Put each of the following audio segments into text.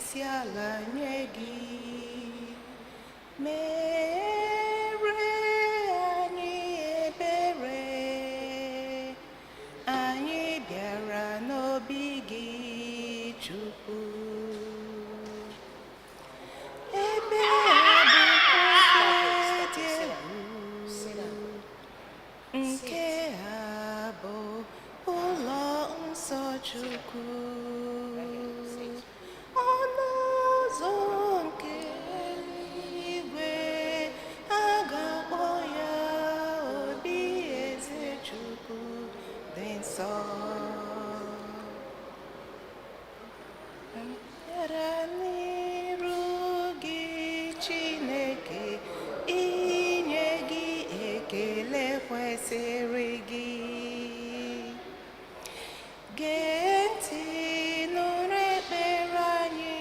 isi ala nye gị. Mere anyị ebere, anyị bịara n'obi gị Chukwu. Ebe a bụ ebe dị egwu, nke a bụ ụlọ nsọ Chukwu. Ọnụ ụzọ nke eluigwe, a ga-akpọ ya obi eze Chukwu dị nsọ. Bịara n'iru gị Chineke, inye gị ekele kwesịrị gị. Gee ntị nụrụ ekpere anyị,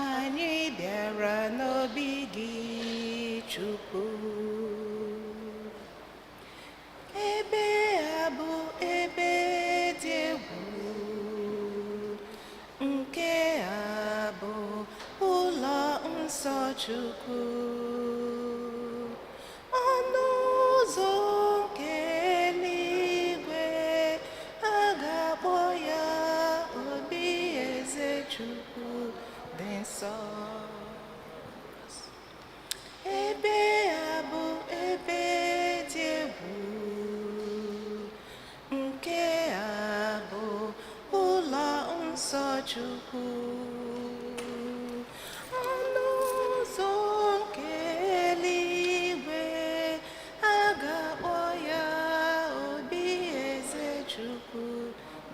anyị bịara n'obi gị Chukwu. Ebe a bụ ebe dị egwu, nke a bụ ụlọ nsọ Chukwu. Ọnụ ụzọ nke eluigwe, a ga-akpọ ya obi eze Chukwu dị nsọ. Ebe a bụ ebe dị egwu, nke a bụ ụlọ nsọ Chukwu. Ọnụ ụzọ nke eluigwe, a ga-akpọ ya obi eze Chukwu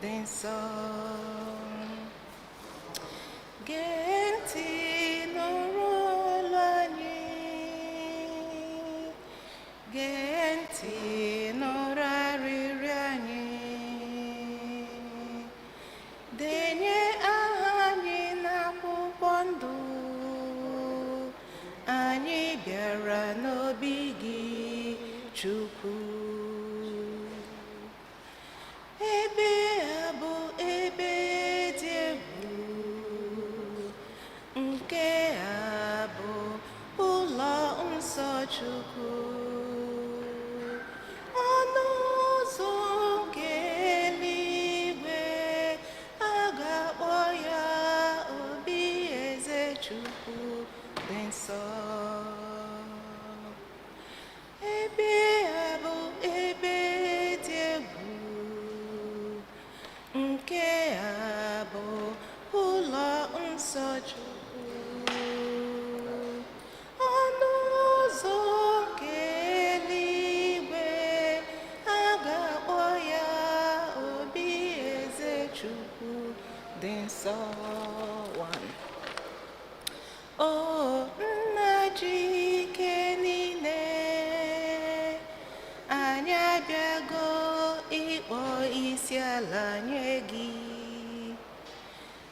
dị nsọ. Gee ntị nụrụ olu anyị, gee ntị nụrụ arịrịọ anyị. Denye aha anyị n'akwụkwọ ndụ, anyị bịara n'obi gị Chukwu. Ebe a bụ ebe dị egwu, nke a bụ ụlọ nsọ Chukwu. Ọnụ ụzọ nke eluigwe, a ga-akpọ ya obi eze Chukwu dị nsọ. Ebe a bụ ebe dị egwu, nke a bụ ụlọ nsọ Chukwu. Ọnụ ụzọ nke eluigwe, a ga-akpọ ya obi eze Chukwu dị nsọ. O nna ji ike niile, anyị abịago ịkpọ isi ala nye gị.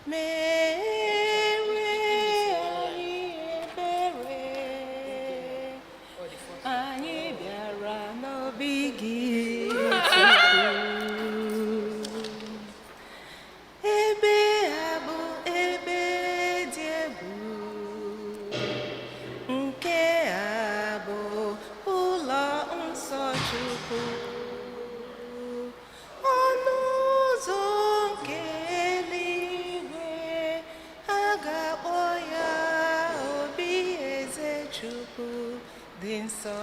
Mere anyị ebere, anyị bịara n'obi gị Chukwu. Ebe a bụ ebe dị egwu, nke a bụ ụlọ nsọ Chukwu. Ọnụ ụzọ nke eluigwe, a ga-akpọ ya obi eze Chukwu dị nsọ.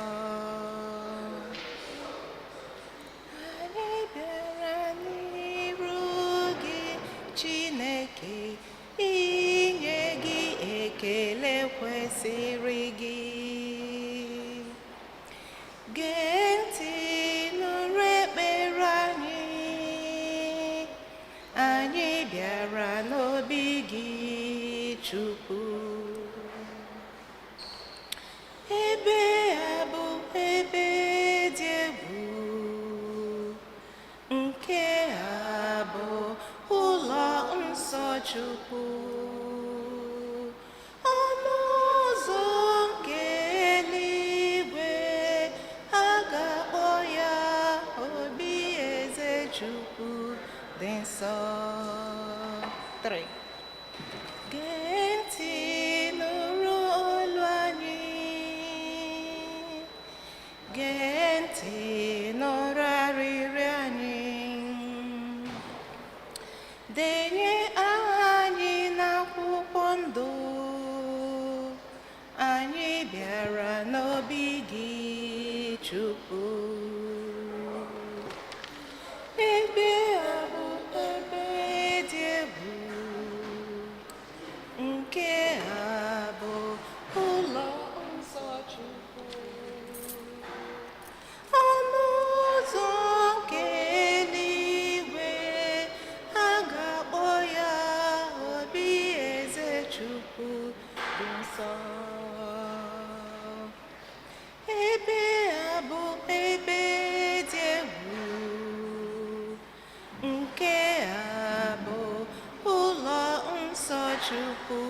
Anyị bịara n'iru gị Chineke, inye gị ekele kwesịrị gị. Gee ntị nụrụ ekpere anyị, anyị bịara n'obi gị Chukwu. Ebe a bụ ebe dị egwu, nke a bụ ụlọ nsọ Chukwu. Ọnụ ụzọ nke eluigwe, a ga-akpọ ya obi eze Chukwu dị nsọ. 3 Chukwu.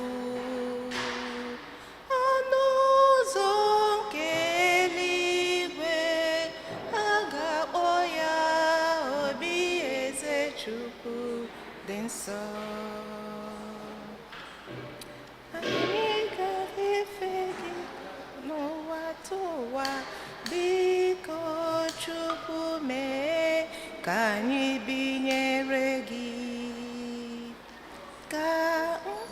Ọnụ ụzọ nke eluigwe, a ga-akpọ ya obi eze Chukwu dị nsọ. Anyị ga-efe gị n'ụwa tụwa, biko Chukwu mee ka anyị binyere gị. Ka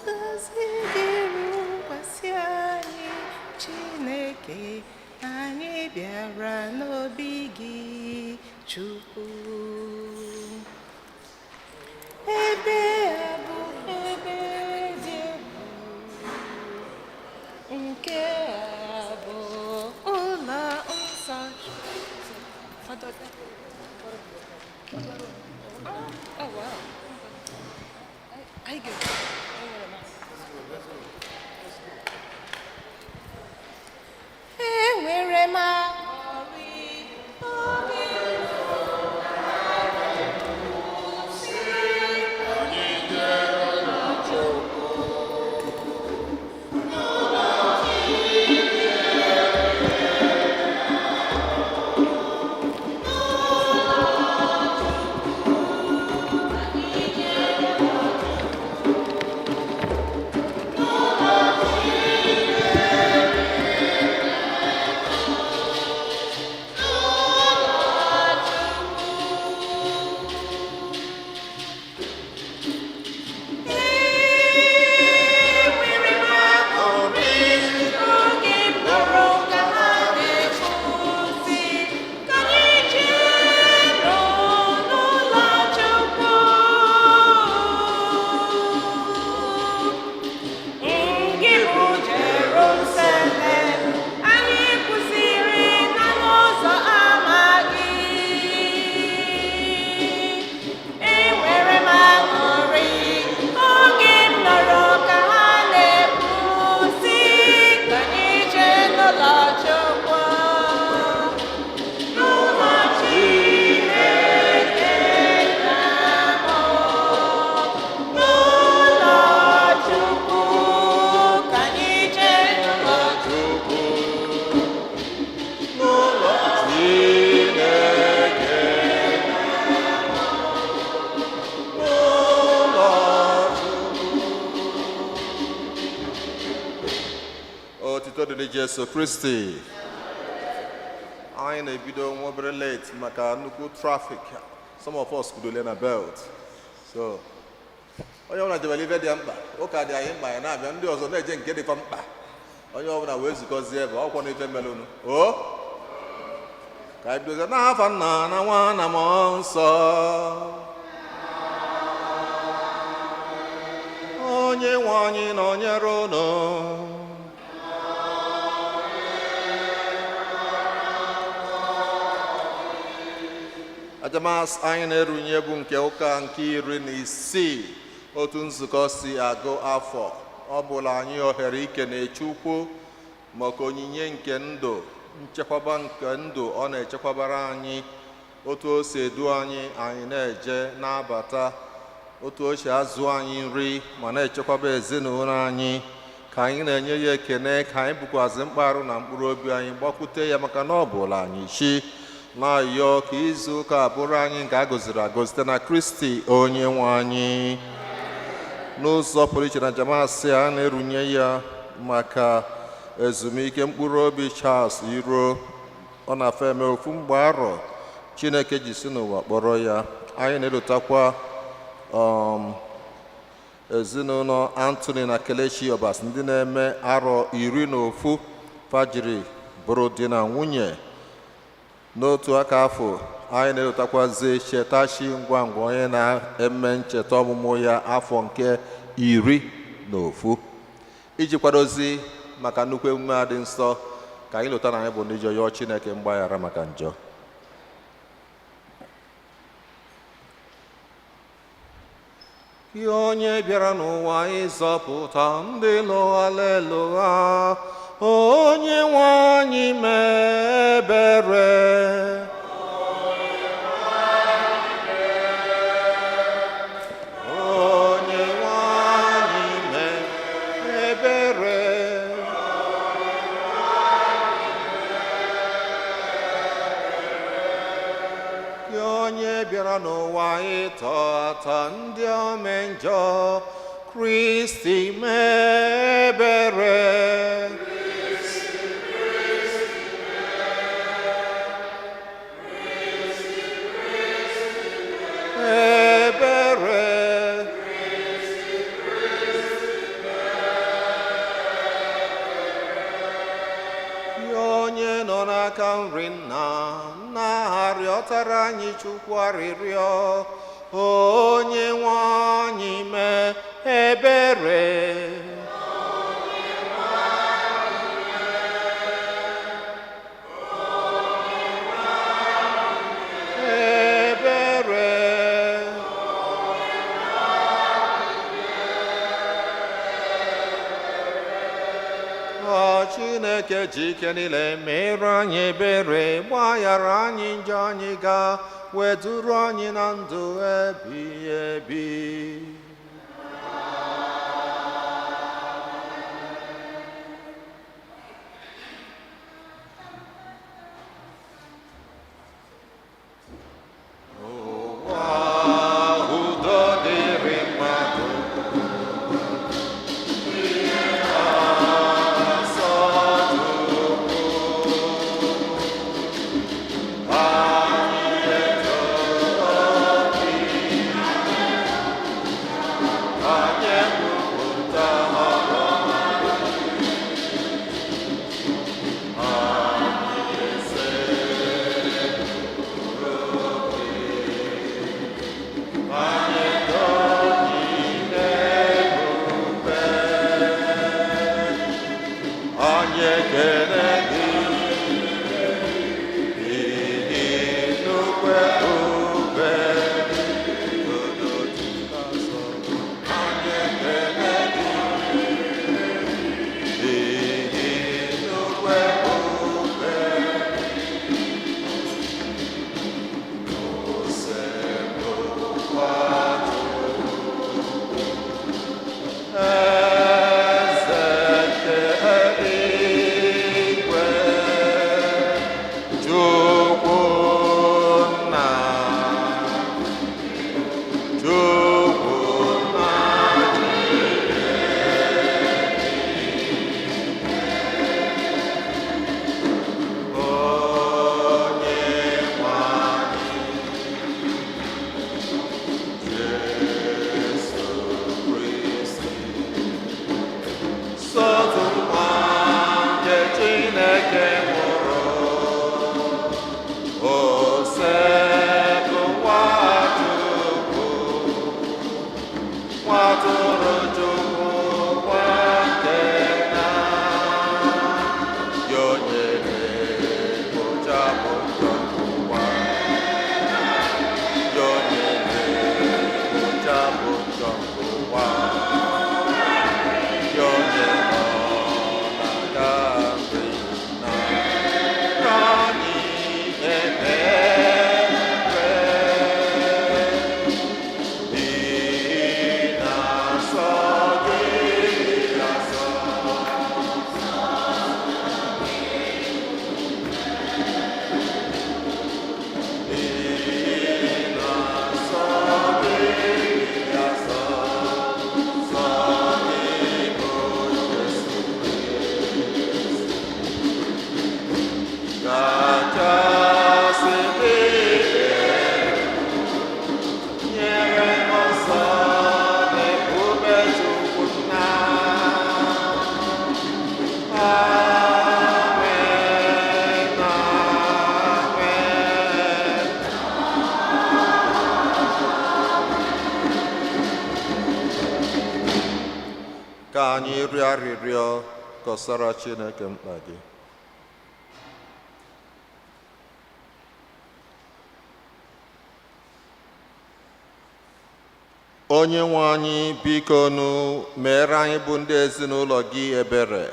ngọzi gị rukwasị anyị, Chineke, anyị bịara n'obi gị Chukwu. Ebe a bụ ebe dị egwu, nke a bụ ụlọ nsọ. Oh, wow. I get it. Enwere m aṅụrị oge Jesu Kristi. Anyị na-ebido nwa obere late maka nnukwu traffic. Some of us kudole na belt. So, onye ọbụla jebere ife dị mkpa, ụka dị anyị mkpa ya na-abịa, ndị ọzọ na-eje nke dịkwa mkpa. Onye ọbụla wee zukọzie ebe ọkwa n'ife melụnụ. O ka anyị bidozie n'afa Nna na Nwa na Mmụọ Nsọ. Onye nwe anyị nọnyere unu. Ajamas anyị na-erunye bụ nke ụka nke 16 otu nzukọ si agụ afọ. Ọ bụla anyị ohere ike na-echukwu maka onyinye nke ndụ, nchekwaba nke ndụ ọ na-echekwabara anyị, otu o si edu anyị na-eje na-abata, otu o si azụ anyị nri ma na-echekwaba ezinụlọ anyị, ka anyị na-enye ya ekene, ka anyị bụkwazị mkparụ na mkpụrụ obi anyị gbakwute ya maka na ọ bụla anyị chi na-ayọ ka izu ụka bụrụ anyị nke a gọziri agọzi site na Kristi onye nwe anyị. N'ụzọ pụrụ iche na Jamasị a na-erunye ya maka ezumike mkpụrụ obi Charles Iro. Ọ na-afọ eme ofu mgbe arọ Chineke ji si n'ụwa kpọrọ ya. Anyị na-elotakwa ezinụlọ Anthony na Kelechi Obas, ndị na-eme arọ 11 fajiri bụrụ di na nwunye. N'otu aka afọ anyị na-elotakwazi Chetachi ngwa ngwa, onye na-eme ncheta ọmụmụ ya afọ nke 11 iji kwadozi maka nnukwu emume a dị nsọ, ka anyị lota na anyị bụ ndị ji yọọ Chineke mgbaghara maka njọ. Gị onye bịara n'ụwa ịzọpụta ndị lụghala elụgha, onye nwe anyị mee ebere. Onye nwe anyị mee bịara n'ụwa ịtọ ata ndị omenjọ, Kristi mee ebere. N'aka nri nna na-arịọtara anyị Chukwu arịrịọ, onye nwe anyị mee ebere. Chineke ji ike niile mere anyị ebere, gbaghara anyị njọ anyị, ga weduru anyị na ndụ ebighị ebi. Ka anyị rịọ arịrịọ kọsara Chineke mkpa gị. Onye nwe anyị, biko nụ mere anyị bụ ndị ezinụlọ gị ebere,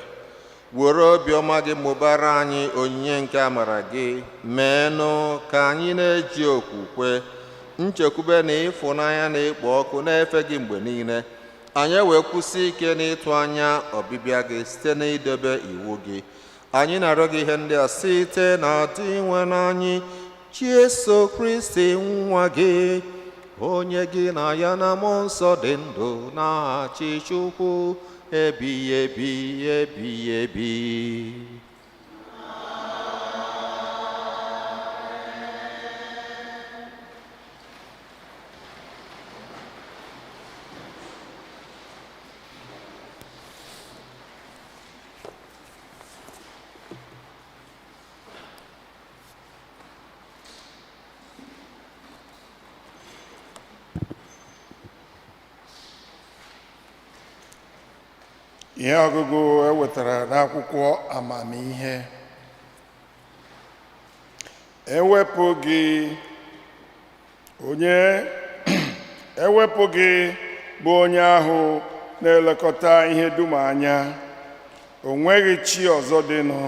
were obiọma gị mụbara anyị onyinye nke amara gị, meenụ ka anyị na-eji okwukwe, nchekwube na ịfụnanya na ịkpọ ọkụ na-efe gị mgbe niile, anyị wee kwụsị ike n'ịtụ anya ọbịbịa gị site n'idebe iwu gị. Anyị na-arịọ gị ihe ndị a site na adị nwe n'anyị Jesu Kristi nwa gị, onye gị na ya na mmụọ nsọ dị ndụ na-achị Chukwu ebighị ebi ebighị ebi. Ihe ọgụgụ ewetara n'akwụkwọ amamihe. Ewepụ gị bụ onye ahụ na-elekọta ihe dum anya, o nweghị chi ọzọ dịnụ.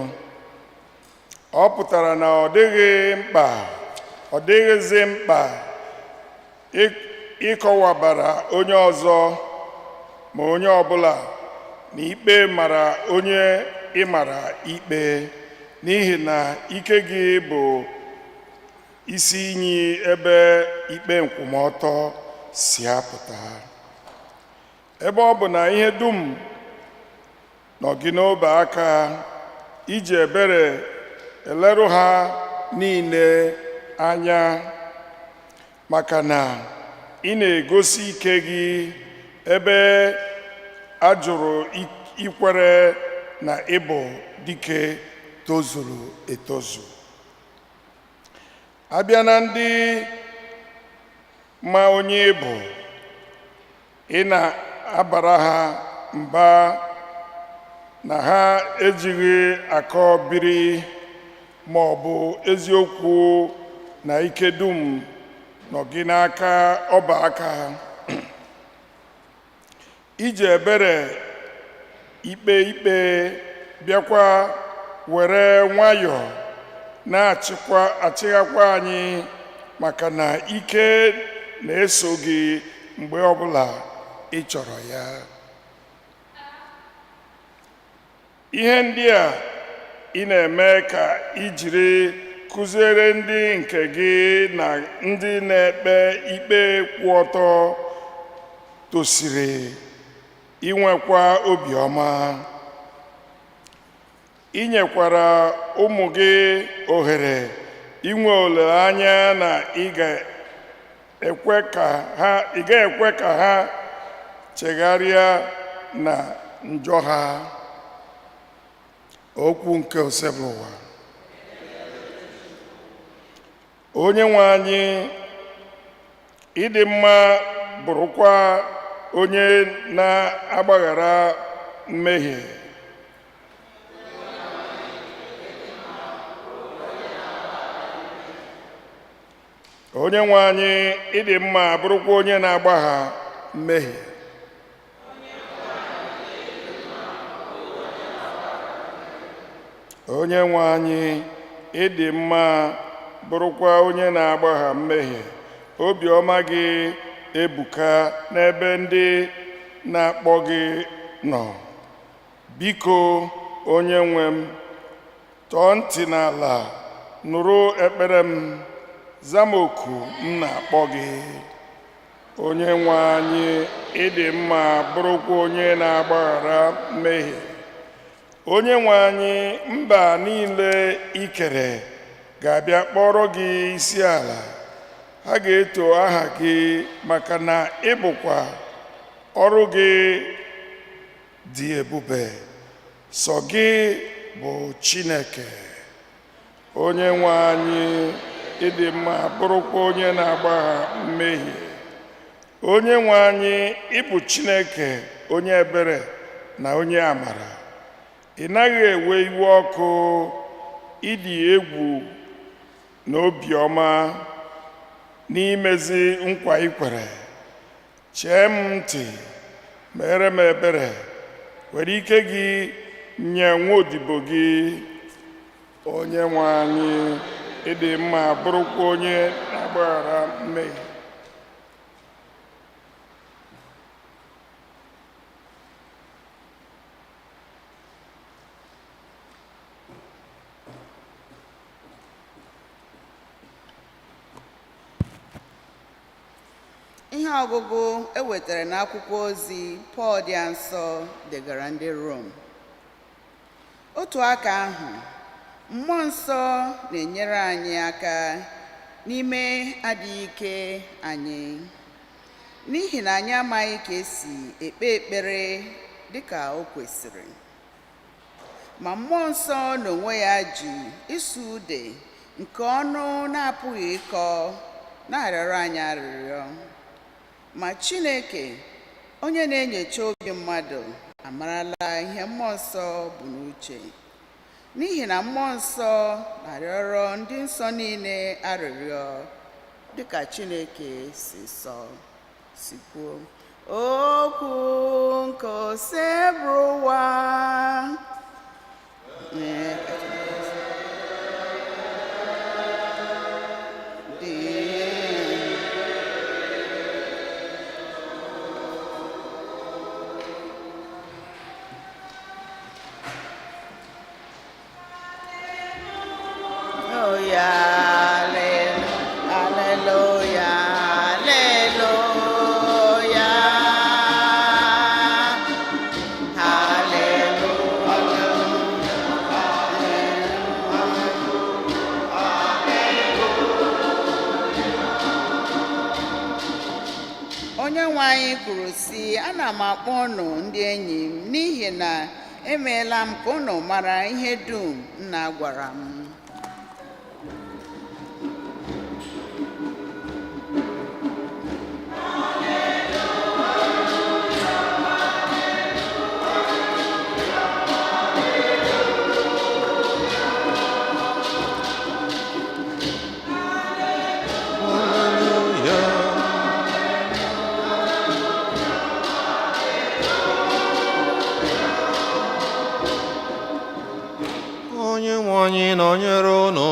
Ọ pụtara na ọ dịghịzi mkpa ịkọwabara onye ọzọ ma onye ọbụla na ikpe mara onye ị mara ikpe, n'ihi na ike gị bụ isi iyi ebe ikpe nkwụmọtọ si apụta. Ebe ọ bụ na ihe dum nọ gị n'obe aka, iji ebere elerụ ha niile anya, maka na ị na-egosi ike gị ebe a jụrụ ikwere na ịbụ dike tozuru etozu. Abịa na ndị ma onye ịbụ, ị na-abara ha mba na ha ejighị akọ biri ma ọ bụ eziokwu na ike dum nọ gị n'aka ọba aka. Iji ebere ikpe bịakwa were nwayọọ na-achịghakwa anyị, maka na ike na-eso gị mgbe ọbụla ị chọrọ ya. Ihe ndị a ị na-eme ka ị jiri kụziere ndị nke gị na ndị na-ekpe ikpe kwụ ọtọ tosiri inwekwa obiọma. Ị nyekwara ụmụ gị ohere inwe olileanya na ị ga-ekwe ka ha chegharịa na njọ ha. Okwu nke osebụ ụwa. Onye nwe anyị, ịdị mma bụrụkwa onye na-agbaghara mmehie. Onye nwe anyị, ịdị mma bụrụkwa onye na-agbagha mmehie. Onye nwe anyị, ịdị mma bụrụkwa onye na-agbagha mmehie. Obiọma gị ebuka n'ebe ndị na-akpọ gị nọ. Biko, onye nwe m, tọọ ntị n'ala, nụrụ ekpere m, zama oku m na-akpọ gị. Onye nwe anyị, ịdị mma bụrụkwa onye na-agbaghara mmehie. Onye nwe anyị, mba niile i kere ga-abịa kpọrọ gị isi ala. Ha ga-eto aha gị, maka na ị bụkwa ọrụ gị dị ebube. Sọ gị bụ Chineke. Onye nwe anyị, ịdị mma bụrụkwa onye na-agbagha mmehie. Onye nwe anyị, ị bụ Chineke onye ebere na onye amara. Ị naghị ewe iwe ọkụ, ịdị egwu na obiọma n'imezi nkwa ikwere. Chee m ntị, mere m ebere, were ike gị nye nwaodibo gị. Onye nwe anyị, ịdị mma bụrụkwa onye na-agbaghara mmehie. Ihe ọgụgụ ewetara n'akwụkwọ ozi Pọl dị nsọ degara ndị Rom. Otu aka ahụ, mmụọ nsọ na-enyere anyị aka n'ime adịghị ike anyị, n'ihi na anyị amaghị ka esi ekpe ekpere dịka o kwesịrị. Ma mmụọ nsọ n'onwe ya ji ịsụ ude nke ọnụ na-apụghị ịkọ na-arịọrọ anyị arịrịọ. Ma Chineke, onye na-enyocha obi mmadụ, amarala ihe mmụọ nsọ bụ n'uche, n'ihi na mmụọ nsọ na-arịọrọ ndị nsọ niile arịrịọ dịka Chineke si kwuo. Okwu nke ose bụrụ ụwa Onyenwe anyị kwuru sị, ana m akpọ unu ndị enyi m, n'ihi na emeela m ka unu mara ihe dum Nna gwara m. Anyị nọnyere unu.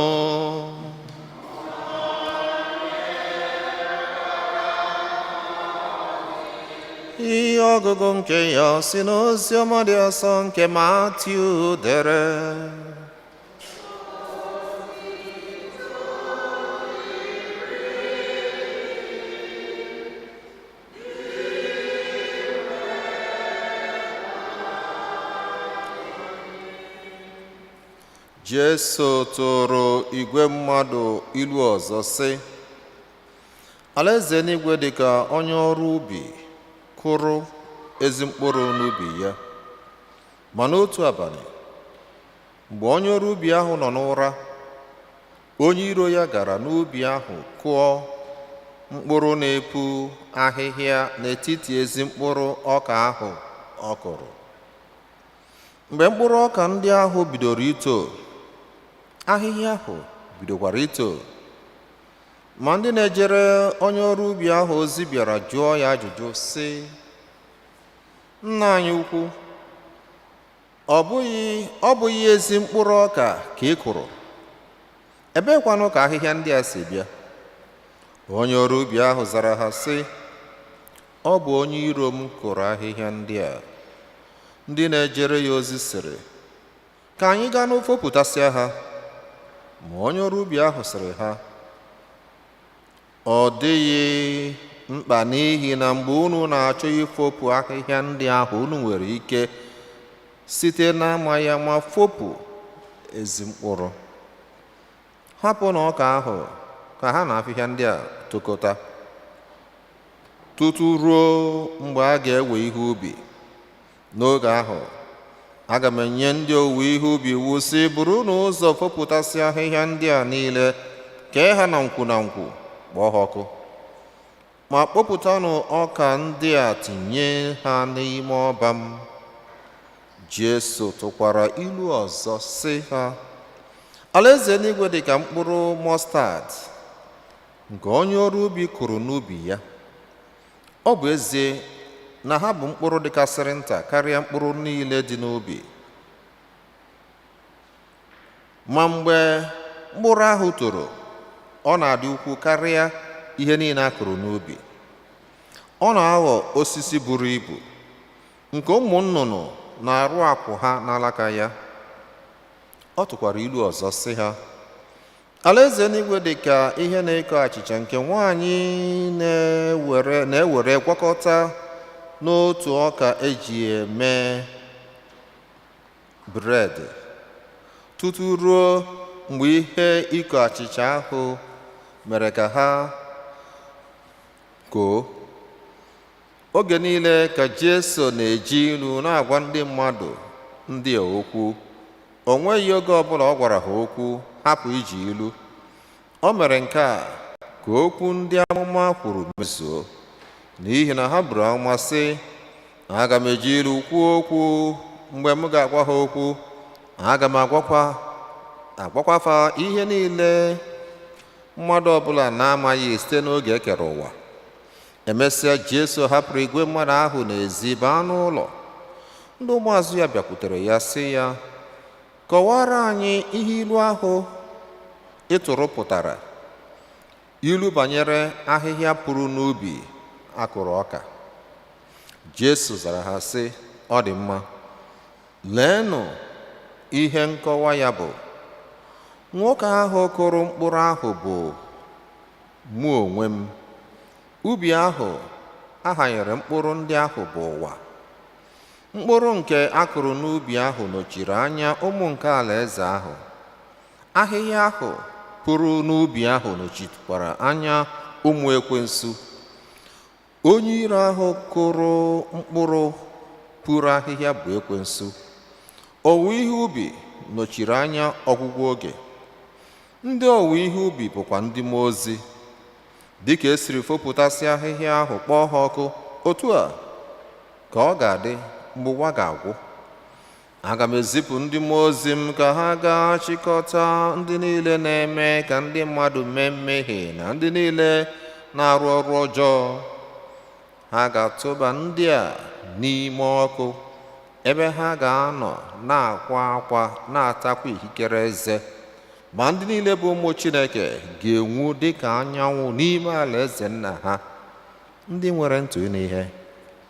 Ihe ọgụgụ nke ya si n'ozi ọma dị asọ nke Matiu dere. Jesu tụrụ igwe mmadụ ilu ọzọ sị, alaeze n'igwe dị ka onye ọrụ ubi kụrụ ezi mkpụrụ n'ubi ya. Ma n'otu abalị, mgbe onye ọrụ ubi ahụ nọ n'ụra, onye iro ya gara n'ubi ahụ kụọ mkpụrụ na-epu ahịhịa n'etiti ezi mkpụrụ ọka ahụ ọ kụrụ. Mgbe mkpụrụ ọka ndị ahụ bidoro ito, ahịhịa ahụ bidokwara ito. Ma ndị na-ejere onye ọrụ ubi ahụ ozi bịara jụọ ya ajụjụ sị, nna anyị ukwu, ọ bụghị ezi mkpụrụ ọka ka ị kụrụ? Ebeekwanụ ka ahịhịa ndị a si bịa? Onye ọrụ ubi ahụ zara ha sị, ọ bụ onye iro m kụrụ ahịhịa ndị a. Ndị na-ejere ya ozi sịrị, ka anyị gaa n'ofopụtasịa ha. Ma onye ọrụ ubi ahụ sịrị ha, ọ dịghị mkpa, n'ihi na mgbe unu na-achọ ifopụ ahịhịa ndị ahụ, unu nwere ike site n'amaghị ama fopụ ezi mkpụrụ. Hapụ na ọka ahụ ka ha na ahịhịa ndị a tokọta tutu ruo mgbe a ga-ewe ihe ubi. N'oge ahụ, aga m enye ndị owuwe ihe ubi iwu sị, buru n'ụzọ fopụtasị ahịhịa ndị a niile, kee ha na nkwu kpọọ ha ọkụ. Ma kpọpụtanụ ọka ndị a, tinye ha n'ime ọba m. Jesu tụkwara ilu ọzọ sị ha, alaeze eluigwe dị ka mkpụrụ mọstad nke onye ọrụ ubi kụrụ n'ubi ya. Ọ bụ ezie na ha bụ mkpụrụ dịkasịrị nta karịa mkpụrụ niile dị n'ubi. Ma mgbe mkpụrụ ahụ toro, ọ na-adị ukwuu karịa ihe niile a kụrụ n'ubi. Ọ na-aghọ osisi buru ibu nke ụmụ nnụnụ na-arụ akwụ ha n'alaka ya. Ọ tụkwara ilu ọzọ sị ha, alaeze eluigwe dị ka ihe na-eko achịcha nke nwaanyị na-ewere na-ewere gwakọta n'otu ọka eji eme bred tutu ruo mgbe ihe iko achịcha ahụ mere ka ha koo. Oge niile ka Jesu na-eji ilu na-agwa ndị mmadụ ndị a okwu. O nweghị oge ọbụla ọ gwara ha okwu hapụ iji ilu. O mere nke a ka okwu ndị amụma kwuru mezuo, n'ihi na ha buru amụma sị, aga m eji ilu kwuo okwu mgbe m ga-agwa ha okwu, aga m agwakwafa ihe niile mmadụ ọbụla na-amaghị site n'oge e kere ụwa. Emesịa Jesu hapụrụ igwe mmadụ ahụ n'ezi baa n'ụlọ. Ndị ụmụazụ ya bịakwutere ya sị ya, kọwara anyị ihe ilu ahụ ị tụrụ pụtara, ilu banyere ahịhịa puru n'ubi akụrụ ọka. Jesu zara ha sị, ọ dị mma, leenụ ihe nkọwa ya bụ, nwoke ahụ kụrụ mkpụrụ ahụ bụ mụ onwe m. Ubi ahụ ahanyere mkpụrụ ndị ahụ bụ ụwa. Mkpụrụ nke akụrụ n'ubi ahụ nọchiri anya ụmụ nke alaeze ahụ. Ahịhịa ahụ pụrụ n'ubi ahụ nọchikwara anya ụmụ ekwensu. Onye iro ahụ kụrụ mkpụrụ pụrụ ahịhịa bụ ekwensu. Owuwe ihe ubi nọchiri anya ọgwụgwụ oge. Ndị owuwe ihe ubi bụkwa ndị mmụọ ozi. Dịka esiri fopụtasị ahịhịa ahụ kpọọ ha ọkụ, otu a ka ọ ga-adị mgbe ụwa ga-agwụ. Aga m ezipụ ndị mmụọ ozi m ka ha gaa chịkọta ndị niile na-eme ka ndị mmadụ mee mmehie na ndị niile na-arụ ọrụ ọjọọ. Ha ga-atụba ndị a n'ime ọkụ, ebe ha ga-anọ na-akwa akwa na-atakwa ikikere eze. Ma ndị niile bụ ụmụ Chineke ga-enwu dịka anyanwụ n'ime alaeze nna ha. Ndị nwere ntị ịnụ ihe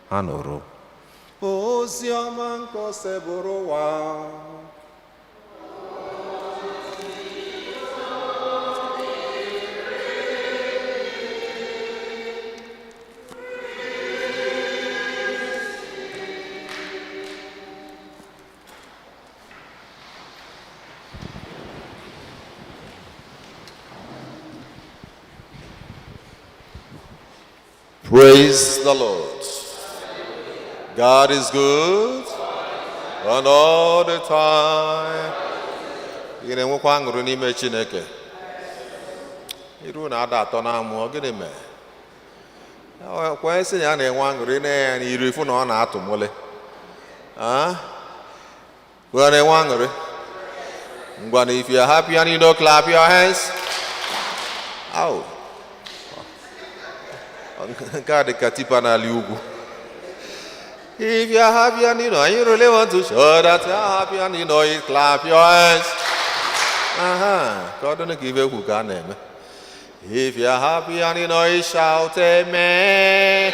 ha nụrụ. Ozi ọma nke osebụrụ ụwa. Praise the Lord. God is good and all the time. Ị na-enwekwa aṅụrị n'ime Chineke. Iru na-ada atọ na-amụ, gịnị mee? Kwenye sị na ya na-enwe aṅụrị na-ya n'iru ifu na ọ na-atụ mụle. We na-enwe aṅụrị. Ngwana, if you are happy and you don't clap your hands. Ow. Nke a dị ka tipa n'ala ugwu. If you are happy and you know, you really want to show that you are happy and you know it, clap your hands. God don't give a who can name. If you are happy and you know it, shout amen.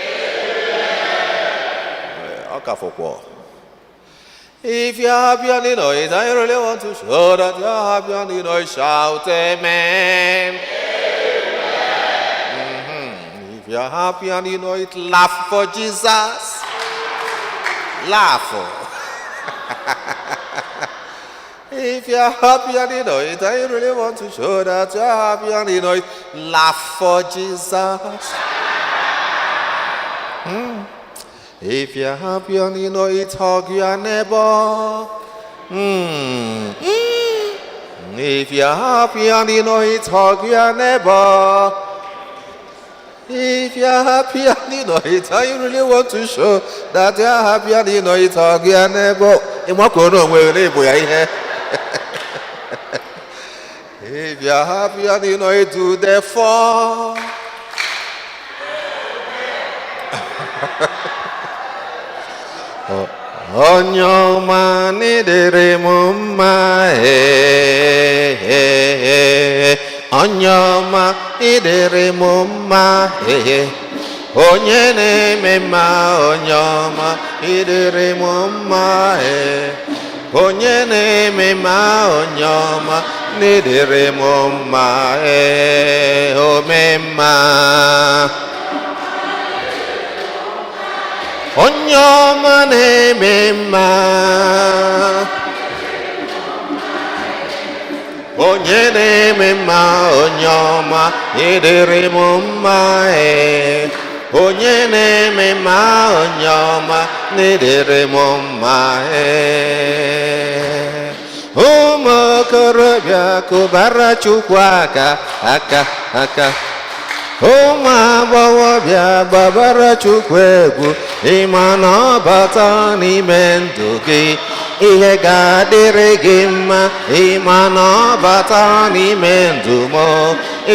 If you are happy and you know it, and you really want to show that you are happy and you know it, shout amen. If you are happy and you know it, laugh for Jesus. Laugh. If you are happy and you know it, and you really want to show that you are happy and you know it, laugh for Jesus. If you are happy and you know it, hug your neighbor. If you are happy and you know it, hug your neighbor. If you are happy and you know it, and you really want to show that you are happy and you know it, hug your neighbor. If you are happy and you know it, do the fall. Onyo mani dere mumma Onyoma idere mumma onye na-eme mma onyoma idere mumma onye na-eme mma onyoma idere mumma omemma onye ọma na-eme mma, onye na-eme mma, onye ọma ịdịrị m mma, onye na-eme mma, onye ọma n'ịdịrị m mma, ụmụ okorobịa kụbara Chukwu aka aka aka, ụmụ agbọghọbịa gbabara Chukwu egwu, ịma na ọ bata n'ime ndụ gị ihe ga-adịrị gị mma, ịma na ọ bata n'ime ndụ m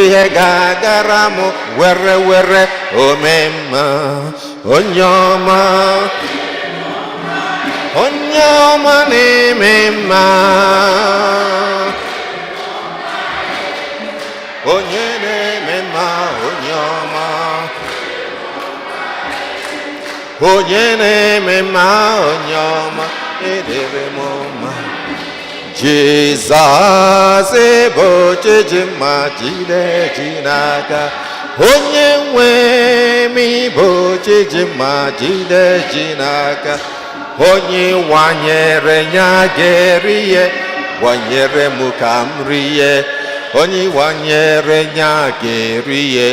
ihe ga-agara m were were ome mma, onye ọma, onye ọma na-eme mma, onye na-eme mma, onye ọma, onye na-eme mma, onye ọma ịdịrị m mma. Jizọs bụ Chiji mma, jide ji n'aka, onye nwe m bụ Chiji mma, jide ji n'aka, onye wanyere ya ga-eri ihe, wanyere m ka m rie, onye wanyere ya ga-eri ihe,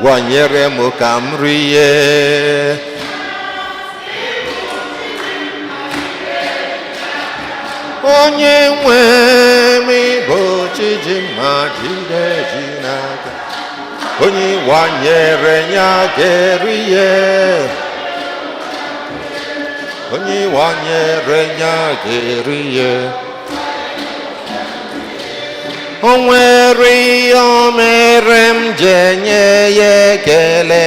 wanyere m ka m rie. Onye nwe m bụ Chiji mma, jide ji n'aka, onye wanyere ya ga-eri ihe, onye wanyere ya ga-eri ihe. O nwere ihe o mere m ji enye ya ekele,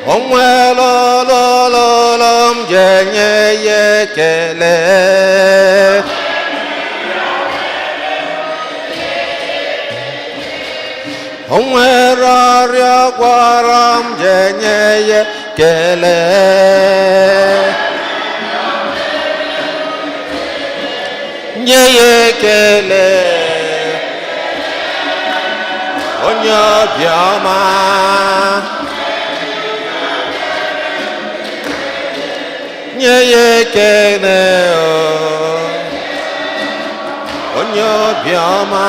o nwere ololo m ji enye ya ekele, o nwere ọrịa gwara m ji enye ya ekele, nye ya ekele, onye obiọma, nye ya ekele, onye obiọma.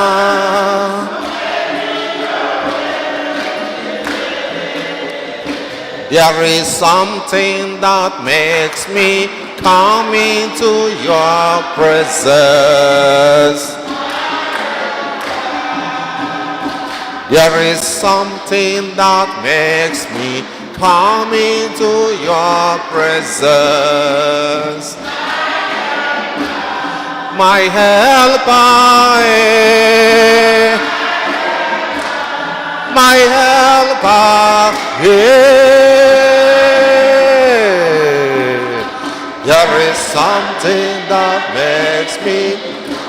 There is something that makes me come into your presence. There is something that makes me come into your presence. My helper, my helper, there is something that makes me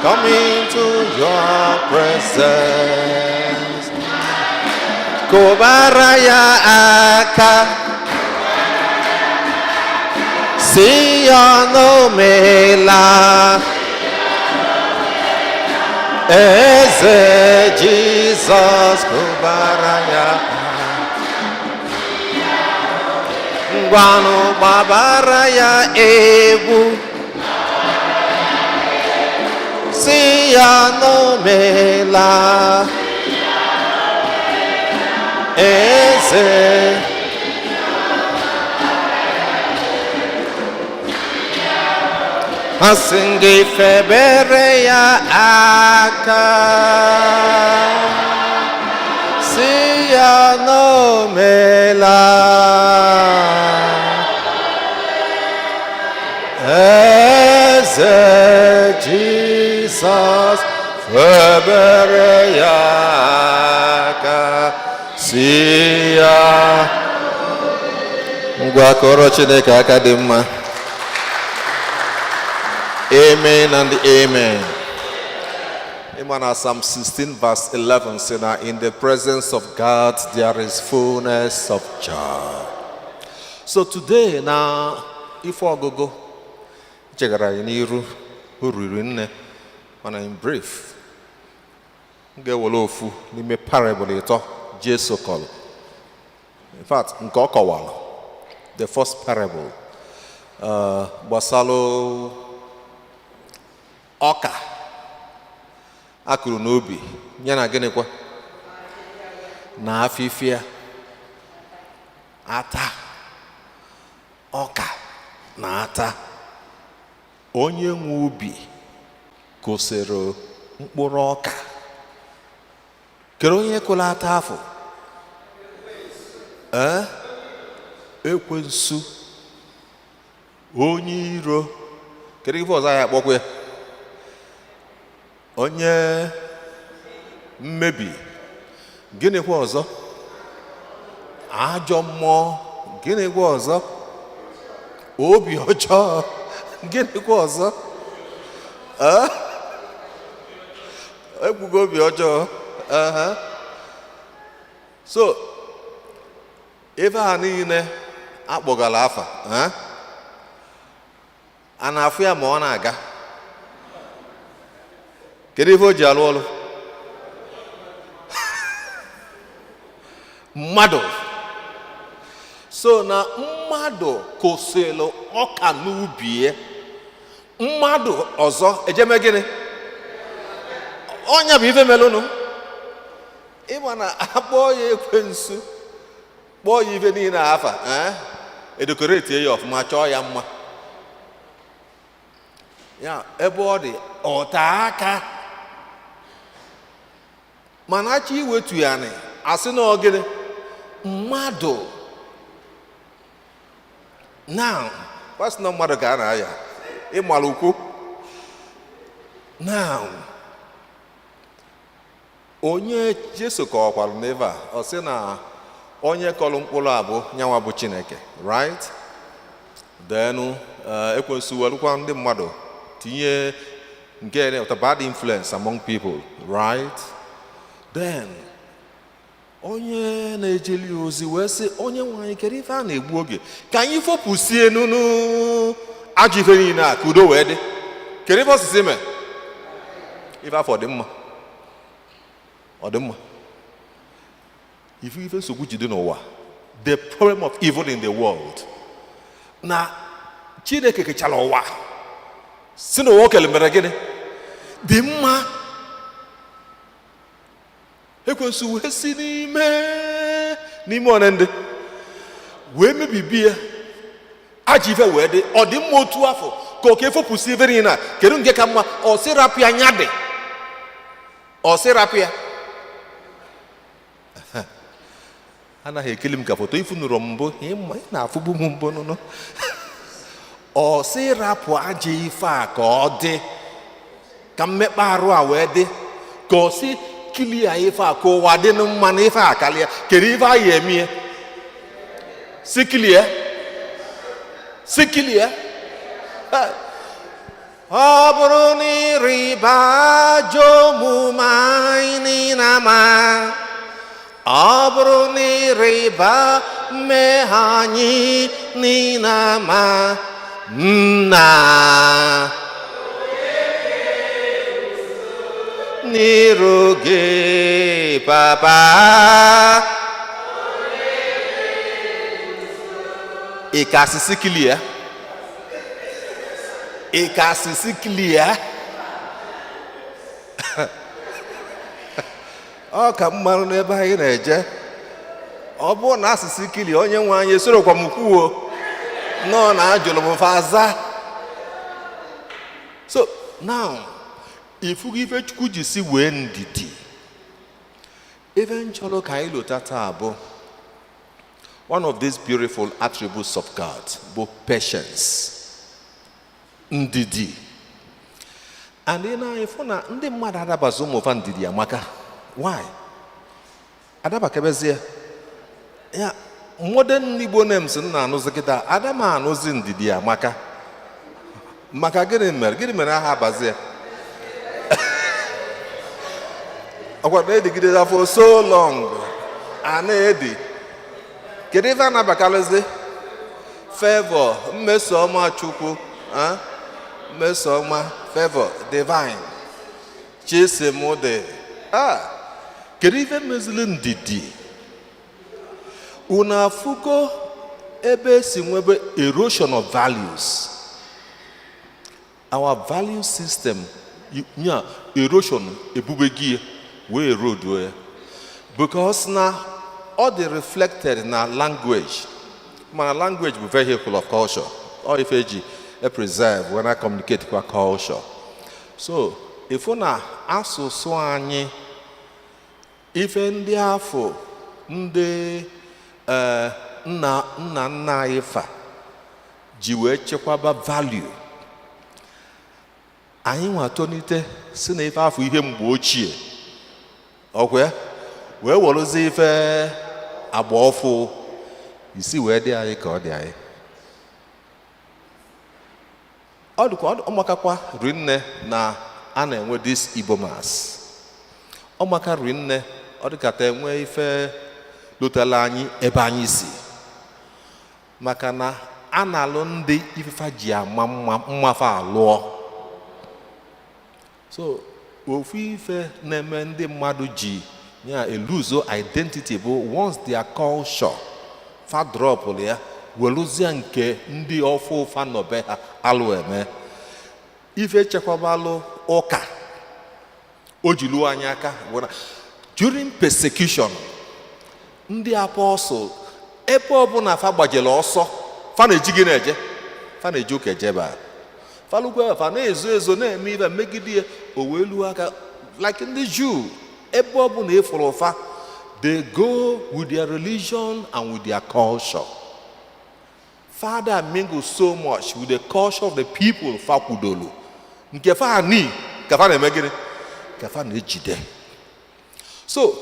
come into your presence. Kubaraya aka, siya no mela, eze Jesus kubaraya. Ngwanu babara ya egwu, si ya no mela, eze. Asingi febere ya aka, si ya no mela, eze Jesus febere ya aka, si ya. Ngwa kọrọ Chineke aka dị mma. Amen and amen. Psalm 16 verse 11 says, now in the presence of God there is fullness of joy. So today now, if I go chegara n'iru uriri nne, mana in brief, ga-ewere ofu n'ime parable ịtọ Jesu kọrọ. In fact, nke ọ kọwara, the first parable gbasara ọka akụrụ n'obi ya na gịnịkwa na afịfịa ata ọka na ata. Onye nwe ubi kụsịrị mkpụrụ ọka. Kere onye kụrụ ata afọ? Ekwensu, onye iro. Kedu ife ọzọ ya akpọkwa ya? Onye mmebi. Gịnịkwa ọzọ? Ajọ mmụọ. Gịnịkwa ọzọ? Obi ọjọọ. Gịnịkwa ọzọ? Ekwugo obi ọjọọ. So ebe a niile akpọgara afa, a na-afụ ya ma ọ na-aga. Kedu ife o ji alụ ọrụ? Mmadụ. So na mmadụ kụsịrị ọka n'ubi ya, mmadụ ọzọ ejeme gịnị? Ọnya bụ ife melụnụ. Ịma na akpọọ ya ekwensu, kpọọ ya ife niile afa, edekoreti ya ọfụma, chọọ ya mma. Ya ebe ọ dị ọta aka, mana achọ iwetu ya nị asị na ọ gịnị? Mmadụ. Now, pasị na mmadụ ka a na-aya ịmara ukwu. Now, onye Jesu kọwakwara n'ebe a, ọ sị na onye kọrọ mkpụrụ abụ nyanwa bụ Chineke, right? Then ekwensu welụkwa ndị mmadụ tinye nke bad influence among people, right? Then onye na-ejeli ozi wee sị onye nwe anyị, kedu ife a na-egbu oge ka anyị fopụsie nunu ajọ ife niile a ka udo wee dị? Kedu ife osisi mee? Ife afọ dị mma, ọ dị mma. Ife nsogbu ji dị n'ụwa, the problem of evil in the world, na Chineke kechara ụwa si na ụwa o kere mere gịnị? Dị mma. Ekwensu wee si n'ime one ndị wee mebibi ya, ajọ ife wee dị. Ọ dị mma otu afọ ka oke efopụsi ife niile a. Kedu nke ka mma? Ọ sị rapịa nya dị, ọ sị rapịa. Anaghị ekele m ka foto ifu nụrụ mbụ, ị na-afụbu m mbụ nụnụ. Ọ sị rapụ ajọ ife a ka ọ dị, ka mmekpa arụ a wee dị, ka ọ sị kilia ife a ka ụwa dị mma na ife a karịa. Kedu ife a ya emie? Si kilie, si kilie. Ọ bụrụ na ịrịba ajọ omume anyị na-ama, ọ bụrụ na ịrịba mmehie anyị niile ama, nna n'iru gị papa, ị ka asịsị kilie, ị ka asịsị kilie. Ọ ka mmarụ n'ebe anyị na-eje. Ọ bụrụ na asịsị kilie, onye nwe anyị esorokwa m kwuo nọ na ajụrụ m faza. So now, ifugu ife Chukwu ji si wee ndidi, ebe nchọrọ ka anyị lota taa bụ one of these beautiful attributes of God bụ patience, ndidi. And ị na-efụ na ndị mmadụ adabazi ụmụva ndidi amaka. Why? Adabakebezie ya modern Igbo names na-anụzi kịta, adama anụzi ndidi amaka. Maka gịnị mere aha abazie? Ọkwa na-edigide for so long, a na-edi. Kedu ife a na-abakalịzi? Favor, mmeso ọma Chukwu, mmeso ọma, favor, divine, chisimụdị, kedu ife mezili ndidi? Unu afụgo ebe esi nwebe erosion of values. Our value system, erosion ebubegi we erode because now all the reflected na language. My language is a vehicle of culture. Or if I preserve when I communicate with culture. So if we na asụsụ anyị ife ndị afọ ndị nna anyị fa ji wee chekwaba value, anyị nwa tonite si na ife afọ ihe mgbe ochie ọkwa wee werozi ife agba ọfụ isi wee dị anyị ka ọ dị anyị. Ọ dịkwa ọmakakwa rinne na a na-enwe this Igbo Mass. Ọmaka rinne ọ dịkata enwe ife lotala anyị ebe anyị si, maka na a na-alụ ndị ifefa ji ama mmafa alụọ. So ofu ife na-eme ndị mmadụ ji ya eluzo identity bụ once their culture fa drop ya welụzie nke ndị ọfụ fa nọbe ha alụ eme ife chekwabalụ ụka o ji luo anyị aka. During persecution, ndị apọstụl ebe ọbụla fa gbajere ọsọ fa na-eji gị na-eje fa na-eji ụka ejebe falụkwa fa na-ezo na-eme ife megide o wee luo aka like ndị Jew. Ebe ọbụla efuru fa, they go with their religion and with their culture. Father mingle so much with the culture of the people fa kwudolu nke fa ni ka fa na-eme gịnị ka fa na-ejide. So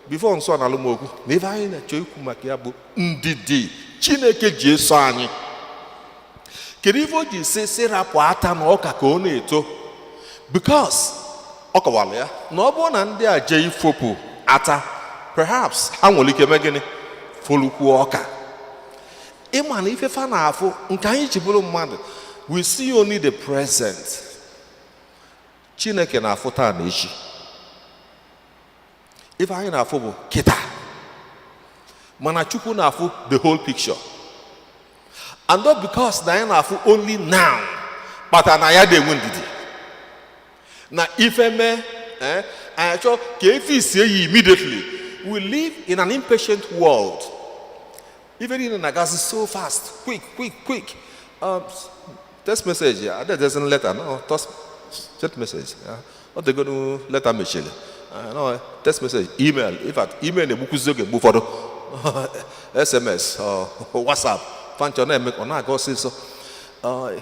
before nso na alụmokwu na ife anyị na-achọ ikwu maka ya bụ ndidi Chineke ji eso anyị. Kedu ife o ji si rapụ ata na ọka ka ọ na-eto? Because ọ kọwara ya na ọ bụrụ na ndị a jee ifopụ ata, perhaps ha nwere ike mee gịnị folukwuo ọka. Ịma na ife fa na-afụ nke anyị ji bụrụ mmadụ, we see only the present. Chineke na-afụ taa na echi. Ife anyị na-afụ bụ kịta, mana Chukwu na-afụ the whole picture. And not because na anyị na-afụ only now, kpata na ya dị-enwe ndidi na ife mee anyị achọ ka efe isie ya immediately. We live in an impatient world. Even in Nagazi so fast, quick. Text message, yeah, that doesn't letter, no, text message, yeah. What they go to letter message, no, text message, email. In fact, email the book is for SMS or WhatsApp. Find your name, make on go see so.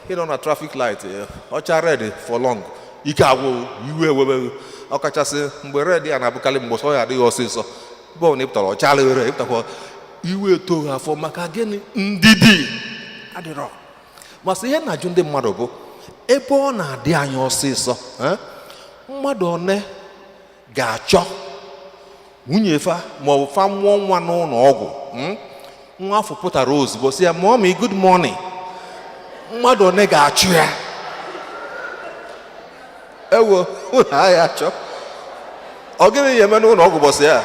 Hit on a traffic light, or ready for long. Ikawo, you will. Okachase, mgbe ready and abukali mboso ya dị ọsịsọ. Bo ne pụtara ọchala were pụtakwa iwe to ha for maka gịnị ndidi adịrọ. Masị ihe na-ajụ ndị mmadụ bụ ebe ọ na-adị anyị ọsịsọ, mmadụ one ga-achọ nwunye fa ma ọ bụ fa mụọ nwa n'ụlọ ọgwụ, nwa afọ pụtara ozugbo sị ya mommy good morning. Mmadụ one ga-achụ ya ewo ụlọ ahịa achọ ọ gịnị ya eme n'ụlọ ọgwụ bọsị ya,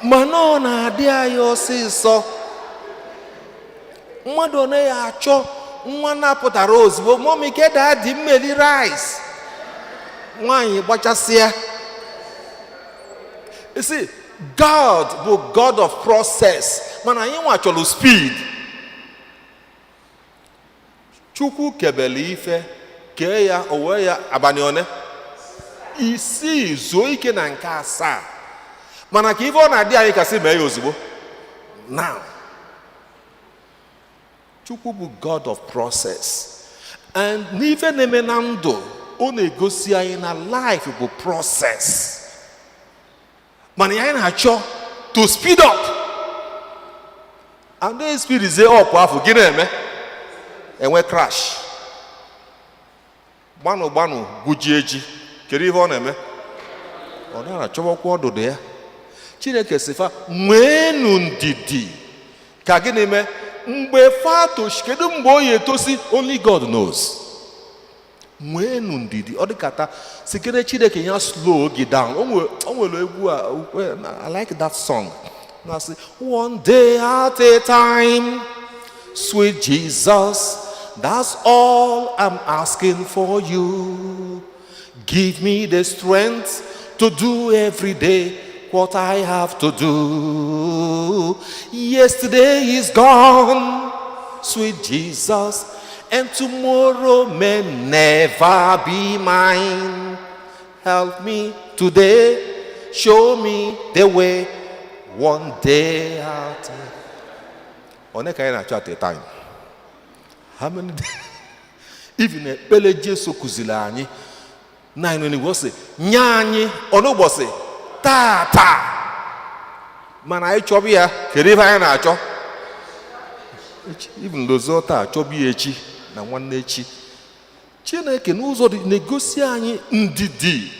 mana ọ na-adị anyị ọsịsọ. Mmadụ one ya achọ nwa na-apụtara ozugbo mommy keda dị mmeri rice, nwaanyị gbachasịa. You see, God bụ God of process, mana anyị nwa chọrọ speed. Chukwu kebele ife kee ya owe ya abalị one isii zuo ike na nke asaa, mana ka ife ọ na-adị anyị kasị mee ya ozugbo. Now Chukwu bụ God of process, and n'ife na-eme na ndụ ọ na-egosi anyị na life bụ process, mana anyị na-achọ to speed up, and the speed is up afọ gị na-eme enwe crash. Gbanụ guji eji, kedu ihe ọ na-eme? Ọ na-achọbakwa ọdụdụ ya. Chineke sifa nweenụ ndidi ka gị na-eme mgbe fa toshi. Kedu mgbe o ya etosi? Only God knows. nwenu ndidi. Ọ dịkata sikere Chineke ya slow gị down. O nwere egwu a, I like that song. Na say, one day at a time, sweet Jesus, that's all I'm asking for you. Give me the strength to do every day what I have to do. Yesterday is gone, sweet Jesus, and tomorrow may never be mine. Help me today, show me the way, one day at a time. One kind of at a time. How many days? Even a pele Jesu kuzila anyị na inu ni wose nya anyị ono bose ta mana anyị chọbi ya kedu ife anyị na-achọ even lozo taa chọbi echi na nwanne echi. Chineke n'ụzọ dị na-egosi anyị ndidi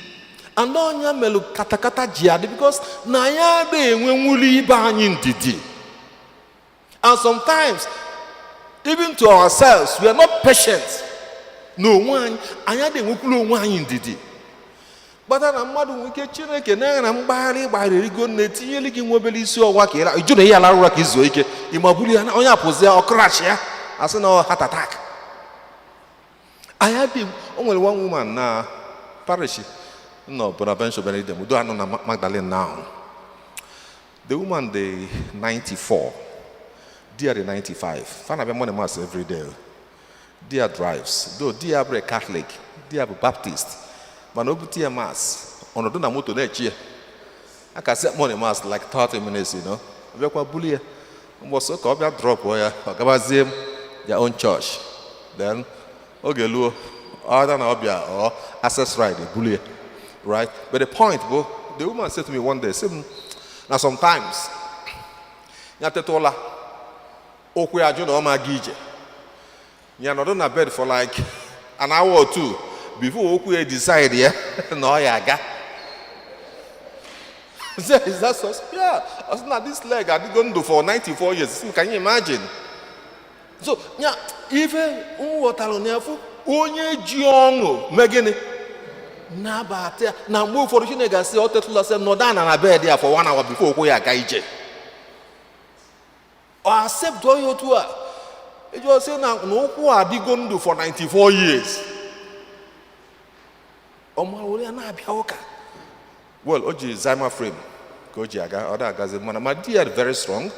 and onya melu katakata ji adị because na ya na-enwe nwuli ibe anyị ndidi. And sometimes even to ourselves we are not patient. No one anya de nwekulu onwe anyị ndidi. Gbata na mmadụ nwere ike Chineke na mgbagharị gbagharịgo na etinyeli gị nwebele isi ọwa ka ịra iju na ihe ala rụra ka izuo ike ịmabuli ya onye apụzi ya ọkụrachi ya asị na heart attack. Anya dị o nwere one woman na parish no Bonaventure Benedem do anọ na Magdalene now. The woman dey 94, dear dey 95. Fana be morning mass every day. Dear drives, though dear be Catholic, dear be Baptist, but no dear mass. On the motor next year, I can set morning mass like 30 minutes, you know. We are quite bully. Was so called drop where Gabazim, their own church. Then, okay, Lou, other than Obia or access right, bully, right? But the point, the woman said to me one day, now sometimes, you have to tell her, "Okay, I don't know my gije." You're not on a bed for like an hour or two before we decide, yeah? No, yeah, ga. Is that so? Yeah. I said, now this leg I did going to do for 94 years. Can you imagine? So, yeah, even what I don't know, onye jiongo, megene. Na bate, na move for the nigga say, "Otetula say no down on a bed there for 1 hour before we are gaije." Or accept you to it was saying now no who are they going to do for 94 years. Well, Oji Zima frame, Koji Aga, other Gazimana, my dear very strong.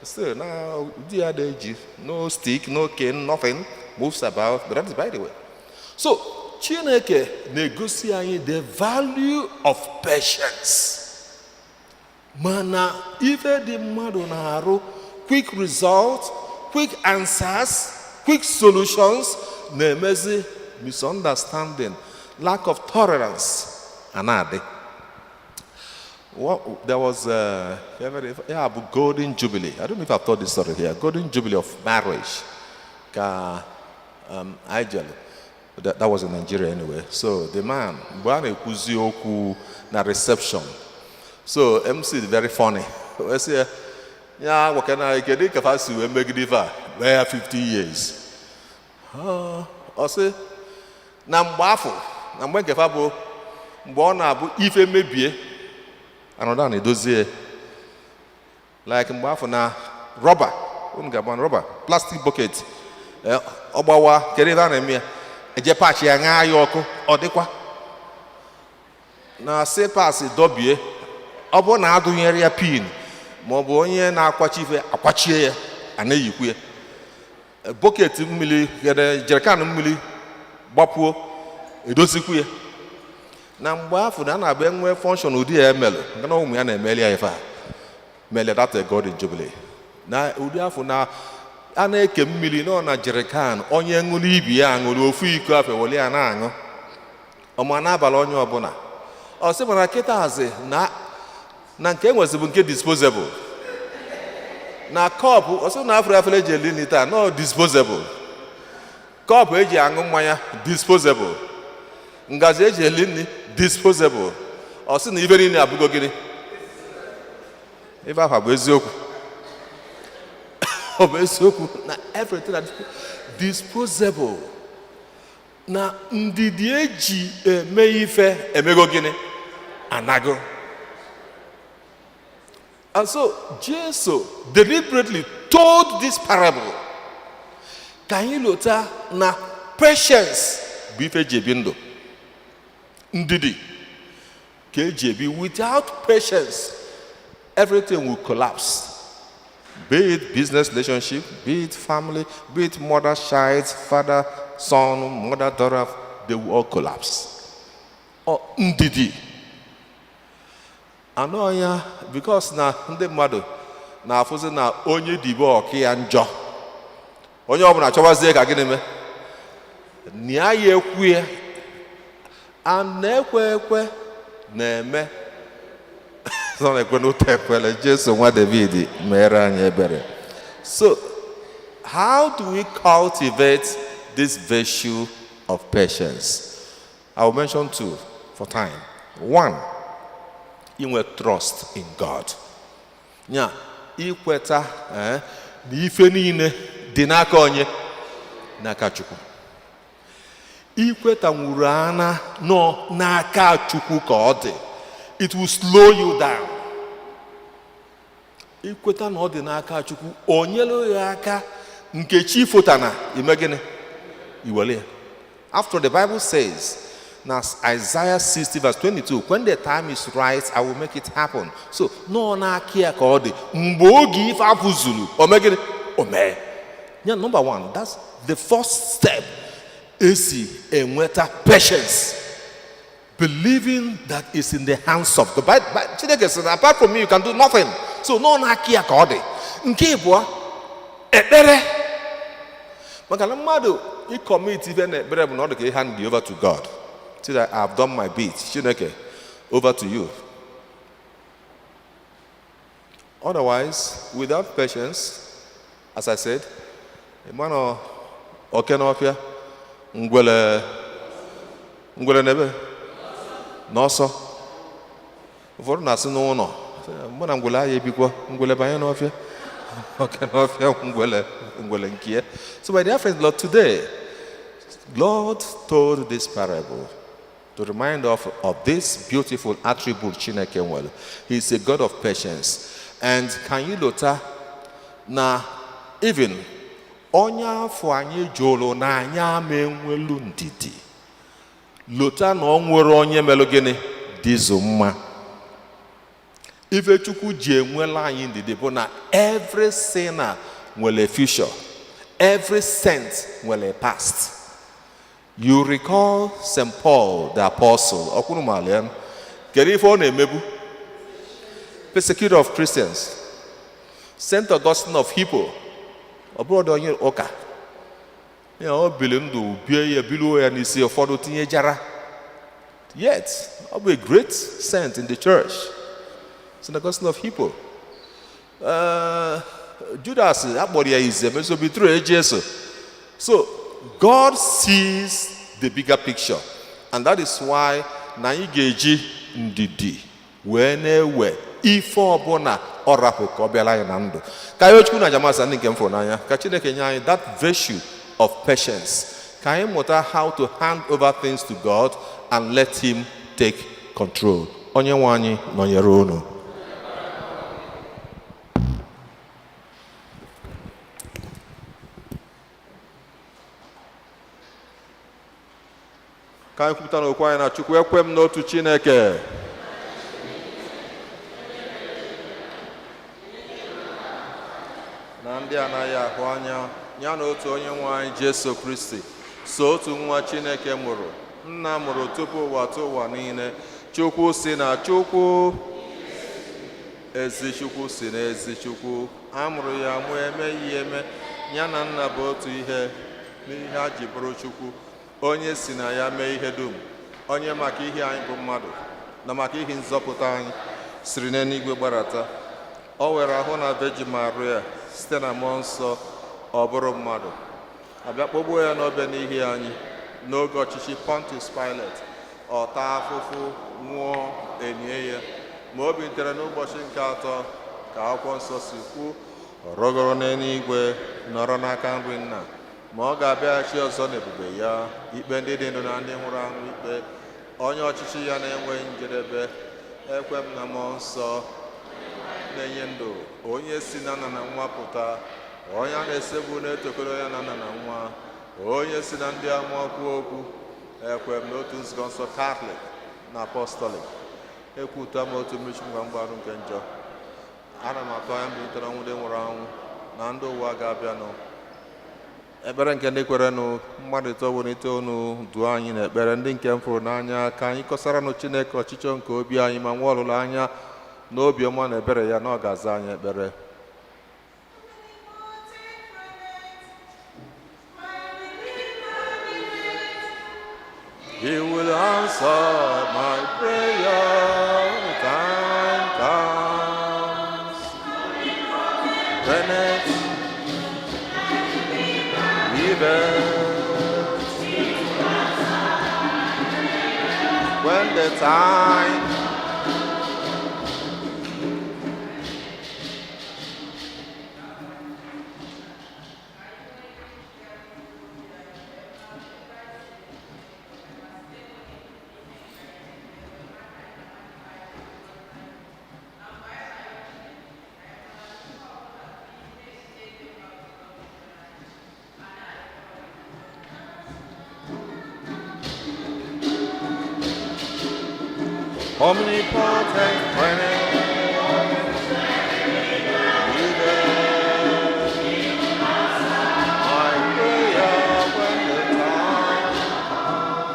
Still now dear age, no stick, no cane, nothing moves about, but that's by the way. So Chineke negotiating the value of patience. Mana even the madonaro, quick results, quick answers, quick solutions, nemezi misunderstanding, lack of tolerance, anade. There was a Golden Jubilee. I don't know if I've told this story here. Golden Jubilee of marriage. That was in Nigeria anyway. So the man, Bwana Kuzi Oku na reception. So MC is very funny. I say, yeah, what can I get? If I see we make diva, where 50 years. I say, na mbafu, na mwenke fabo, mbona abu ife mebie. Another ne dozie. Like mbafu na rubber, rubber, plastic bucket. Obawa kerida na emia. Eje patch ya nga ayoko odikwa. Na se pass dobie. Obo na adunyere ya pin. Ma ọ bụ onye na-akwachi ife akwachie ya ana-eyikwu ya bucket mmiri jerikan mmiri gbapuo edozikwu ya na mgbe afọ na na-abịa enwe function ụdị ya emelụ ngana ụmụ ya na-emeli ya ife a mele that Golden Jubilee na ụdị afọ na a na-eke mmiri nọ na jerikan onye ṅụrụ ibi ya ṅụrụ ofu iko afọ wole ya na-aṅụ ọma n'abalị onye ọbụla ọ sị mana kịta azị na nke enwezibu nke disposable na kọpụ ọsọ na afọ afọ eji eli nita no disposable kọpụ eji aṅụ mmanya disposable ngazi eji eli nri disposable ọsị na ife niile abụgo gịnị ife ahụ bụ eziokwu ọ bụ eziokwu na everything that disposable na ndidi eji eme ife emego gịnị anago. And so Jesus deliberately told this parable ka anyị lota na patience bụ ife eji ebi ndụ. Ndidi ka eji ebi. Without patience, everything will collapse. Be it business relationship, be it family, be it mother, child, father, son, mother, daughter, they will all collapse. Or ndidi. Anọ ya because na ndị mmadụ na-afụzi na onye dibe ọka ya njọ. Onye ọbụla chọwazie ka gịnị mee? Na ya ekwu ya. A na-ekwe ekwe na-eme. So how do we cultivate this virtue of patience? I will mention two for time. One, inwe trust in God. Nya, ikweta na ife niile dị n'aka onye n'aka Chukwu. Ikweta nwuru ana no n'aka Chukwu ka ọ dị. It will slow you down. Ikweta na ọ dị n'aka Chukwu, onyelu ya aka nke chi fotana ime gịnị? Iwele ya. After the Bible says, now Isaiah 60 verse 22, when the time is right, I will make it happen. So, no n'aka ya ka ọ dị. Mgbe oge ife afụzuru, o mee gịnị? O mee. Yeah, number one, that's the first step. Esi enweta patience. Believing that it's in the hands of the Bible. Chineke says, apart from me, you can do nothing. So, no n'aka ya ka ọ dị. Nke ịbụọ, ekpere. Maka na mmadụ commit even ekpere bụ na ọ dị ka ị hand over to God. See that I've done my bit. Chineke, over to you. Otherwise, without patience, as I said, a man okenofia ngwele nebe n'ọsọ. Ụfọdụ na-asị n'ụlọ, mụ na ngwele ahụ ebikwa, ngwele banye n'ọfịa. Okenofia ngwele nkie. So my dear friends, Lord, today, Lord told this parable to remind of this beautiful attribute Chineke nwere. He is a God of patience. And can you lota na even onye afọ anyị jụrụ na anyị ama enwelu ndidi. Lota na o nwere onye melụ gịnị dịzụ mma. Ife Chukwu ji enwela anyị ndidi bụ na every sinner nwere future. Every saint nwere past. You recall St. Paul the apostle, ọkwụrụ malian, kedu ife ọ na-emebu? Persecutor of Christians. St. Augustine of Hippo, ọ bụrụ ọdụ onye ụka. Ya ọ bili ndụ bie ya biluo ya n'isi ụfọdụ tinye jara. Yet, ọ bụ a great saint in the church. St. Augustine of Hippo. Judas akpọrọ ya ize meso bitru Jesu. So, God sees the bigger picture. And that is why na anyị ga-eji ndidi wee na-ewe ife ọbụla ọ rapụ ka ọ bịara anyị na ndụ. Ka anyị Chukwu na jamasa ndị nke m fụrụ n'anya, ka Chineke nye anyị that virtue of patience. Ka anyị mụta how to hand over things to God and let Him take control. Onye nwe anyị nọnyere unu. Ka anyị kwupụta n'okwu anyị na Chukwu ekwe m n'otu Chineke. Na ndị anaghị ahụ anya ya na otu onye nwe anyị Jesu Kristi, so otu nwa Chineke mụrụ, nna mụrụ tupu ụwa tụ ụwa niile. Chukwu si na Chukwu, ezi Chukwu si na ezi Chukwu. A mụrụ ya mụ emeghị eme, ya na nna bụ otu ihe n'ihe a ji bụrụ Chukwu. Onye si na ya mee ihe dum, onye maka ihe anyị bụ mmadụ na maka ihe nzọpụta anyị siri n'eluigwe gbarata. O were ahụ na Virgin Maria site na mmụọ nsọ ọ bụrụ mmadụ, abịa kpọgbuo ya n'obe n'ihi anyị n'oge ọchịchị Pontius Pilate. Ọ taa afụfụ, nwụọ, enie ya, ma o bilitere n'ụbọchị nke atọ ka akwụkwọ nsọ si kwu, ọ rọgoro n'eluigwe nọrọ n'aka nri nna. ma ọ ga-abịaghachi ọzọ n'ebube ya ikpe ndị dị ndụ na ndị nwụrụ anwụ ikpe. Onye ọchịchị ya na-enweghị njedebe. Ekwe m na mmụọ nsọ na-enye ndụ, onye si na nna na nwa pụta, onye a na-esegbu na-etokọrọ ya na nna na nwa, onye si na ndị amụọ kwuo okwu. Ekwe m n'otu nzukọ nsọ Katọlik na Apọstọlik. Ekwuta m otu mmiri ngwa mgbarụ nke njọ. Ana m atụ anya mbilite n'ọnwụ ndị nwụrụ anwụ na ndị ụwa ga-abịanụ. Ekpere nke ndị kwerenụ, mmadụ itoolu na itoolu duo anyị na ekpere ndị nke m fụrụ n'anya, ka anyị kọsara nụ Chineke ọchịchọ nke obi anyị ma nwee ọlụlụ anya na obiọma na ebere ya, na ọ ga-aza anyị ekpere. He will answer my prayer when the time comes. Bennett, when the time omnipotent reigning, my prayer when the time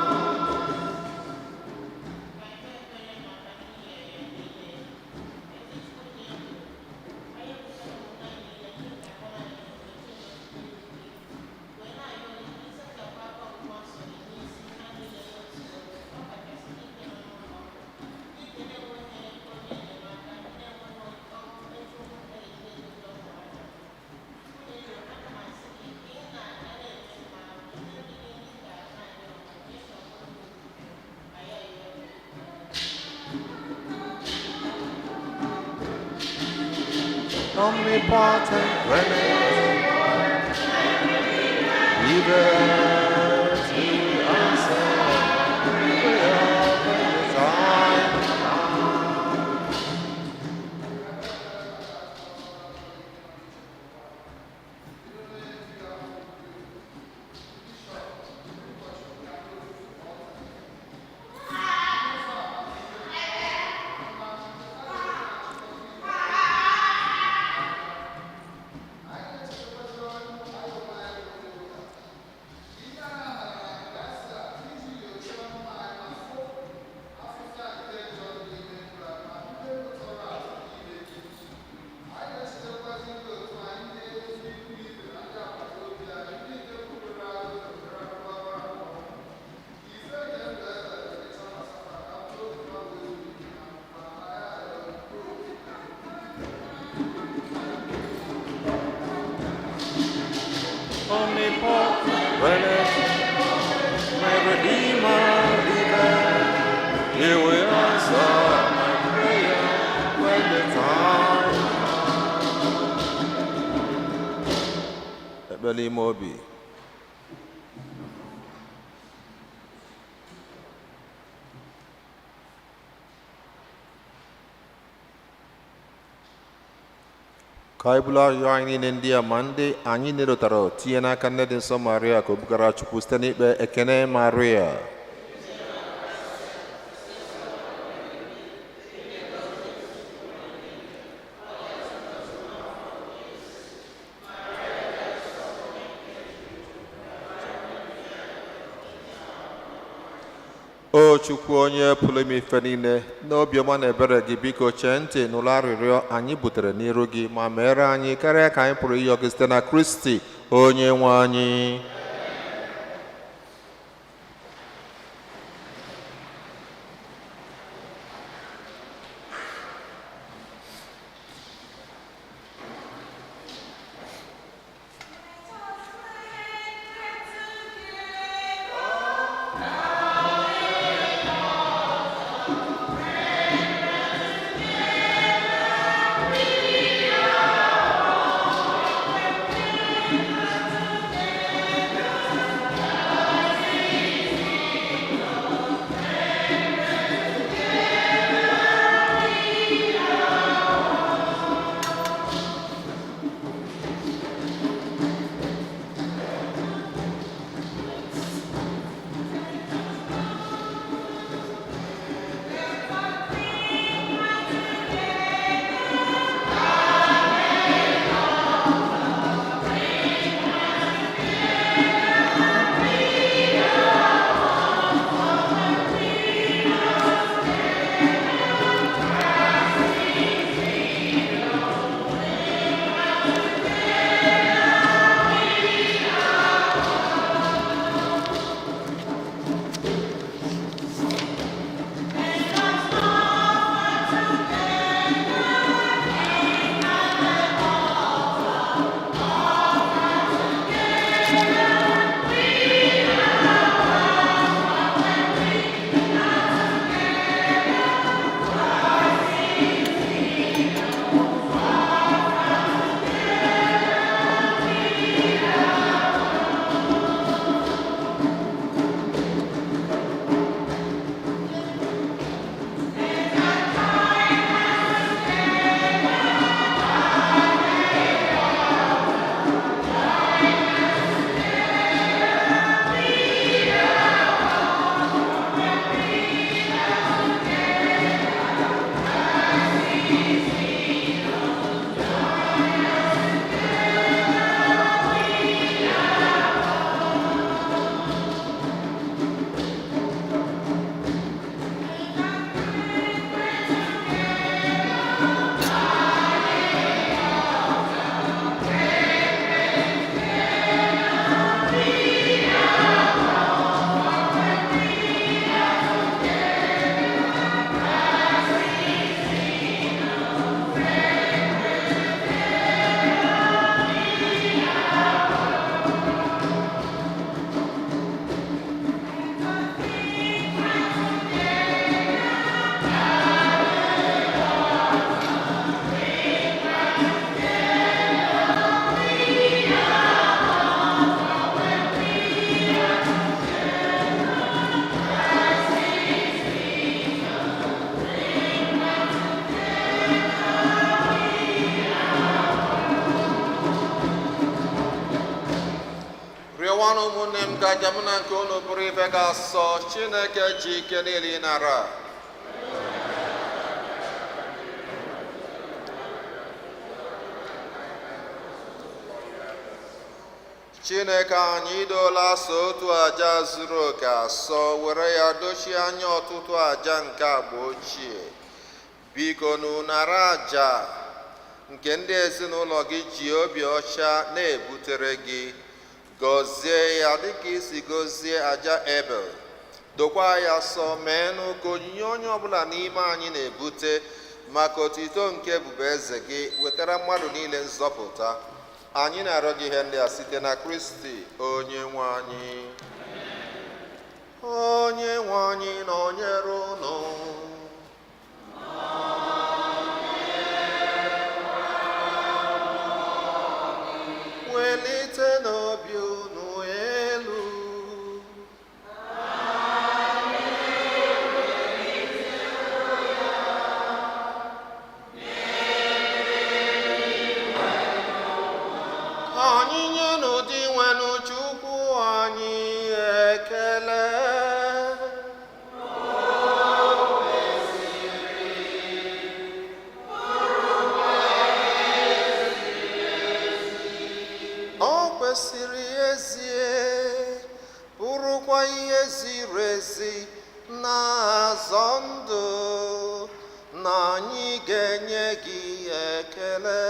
omnipotent reigning, leaders to answer prayer when the time comes. Omnipotent reigning, my Redeemer liveth. He will answer my prayer when the time comes. Ekpere ime obi. Ka anyị bụrụ arịrịọ anyị niile ndị a ma ndị anyị nerotara tinye n'aka nne dị nsọ Maria ka o bugara Chukwu site n'ikpe ekene Maria. O Chukwu onye pụrụ ime ife niile, n'obiọma na ebere gị biko chee ntị n'ụlọ arịrịọ anyị butere n'iru gị ma meere anyị karịa ka anyị pụrụ ịyọ gị site na Kristi onye nwe anyị. meekwa na ụmụnne m ka aja m na nke unu bụrụ ibe ga-asọ Chineke ji ike niile ịnara. Chineke anyị idola so otu aja zuru oke asọ were ya dochie anya ọtụtụ aja nke agba ochie. Biko na unara aja nke ndị ezinụlọ gị ji obi ọcha na-ebutere gị. Gọzie ya dịka isi gọzie aja Ebel. Dokwa ya sọ meenụ ka onyinye onye ọbụla n'ime anyị na-ebute maka otito nke ebube eze gị wetara mmadụ niile nzọpụta. Anyị na-arịọ gị ihe ndị a site na Kristi onye nwe anyị. Onye nwe anyị nọnyere unu. Welite n'obi unu elu. Anyị nyenụ dị nwenụ Chukwu anyị ekele. O kwesịrị ezie bụrụkwa ihe ziri ezi na-azọ ndụ na anyị ga-enye gị ekele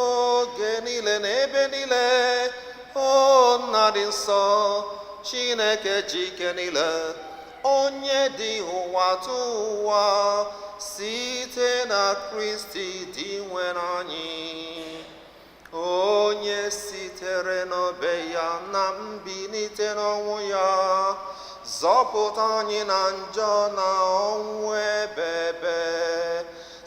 oge niile na ebe niile. O nna dị nsọ, Chineke ji ike niile, onye dị ụwa tụ ụwa site na Kristi dị nwere anyị, onye sitere n'obe ya na mbilite n'ọnwụ ya zọpụta anyị na njọ na ọnwụ ebebe,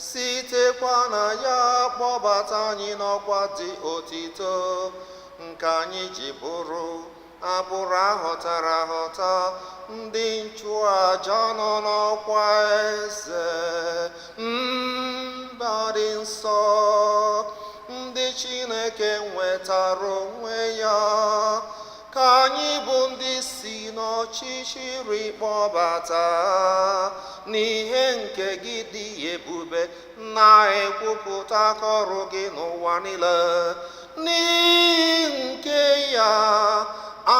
sitekwa na ya kpọbata anyị n'ọkwa dị otito nke anyị ji bụrụ agbụrụ ahọtara ahọta, ndị nchụaja nọ n'ọkwa eze, mba dị nsọ, ndị Chineke nwetara onwe ya, ka anyị bụ ndị si n'ọchịchịrị kpọbata n'ihe nke gị dị ebube na-ekwupụta aka ọrụ gị n'ụwa niile. N'ihi nke ya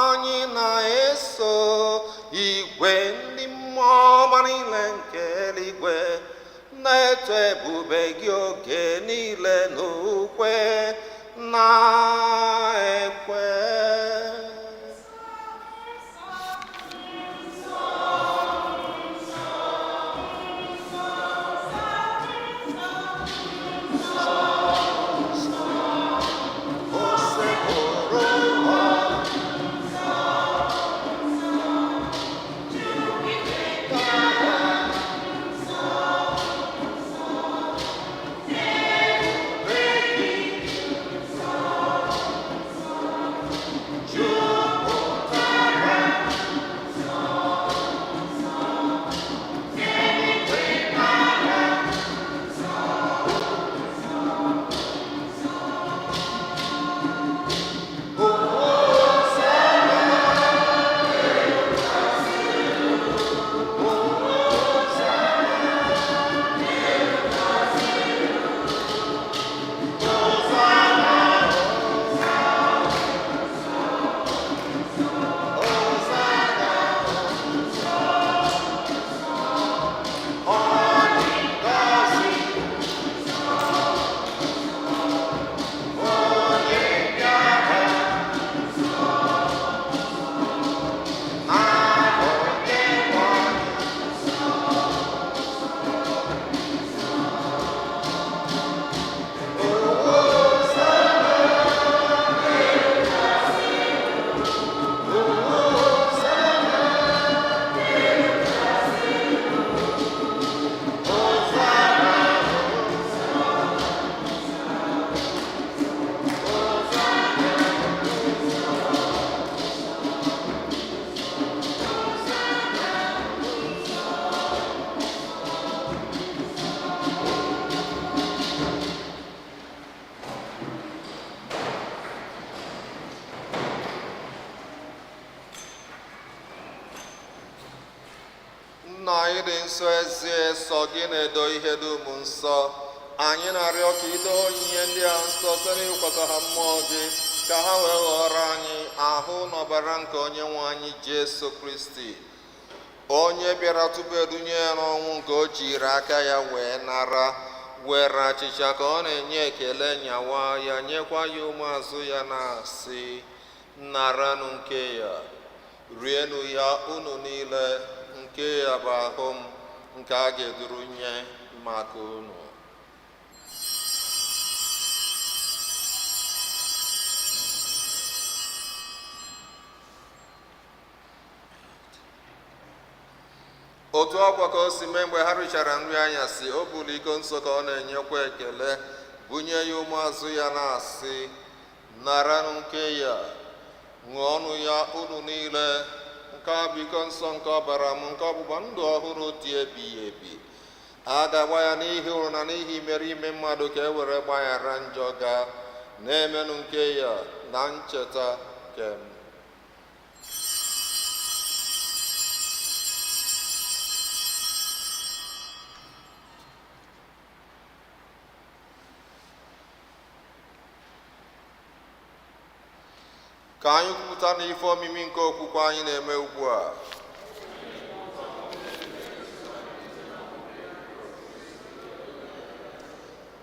anyị na-eso igwe ndị mmụọ ọma niile nke eluigwe na-eto ebube gị oge niile n'ukwe na-ekwe. sọ gị na-edo ihe dum nsọ, anyị na-arịọ ka ido onyinye ndị a nsọ site n'ịkwasa ha mmụọ gị, ka ha wee ghọrọ anyị ahụ n'ọbara nke onye nwe anyị Jesu Kristi, onye bịara tupu edunye ya n'ọnwụ, nke o jiri aka ya wee nara, were achịcha ka ọ na-enye ekele nyawa ya, nyekwa ya ụmụazụ ya na-asị, naranụ nke ya, rienụ ya unu niile, nke ya bụ ahụ m nke a ga-eduru nye maka unu. Otu ọkwa ka o si mee mgbe ha richara nri anyasị, o buru iko nsọ ka ọ na-enyekwa ekele, bunye ya ụmụazụ ya na-asị, naranụ nke ya, ṅụọnụ ya unu niile, nke a bụ iko nsọ nke ọbara m, nke ọgbụgba ndụ ọhụrụ dị ebighị ebi. A ga-agba ya n'ihi ụrụ na n'ihi imere ime mmadụ, ka e were gbaghara njọ ga, na-emenụ nke ya na ncheta nke m. Ka anyị kwupụta n'ife omimi nke okwukwe anyị na-eme ugbu a.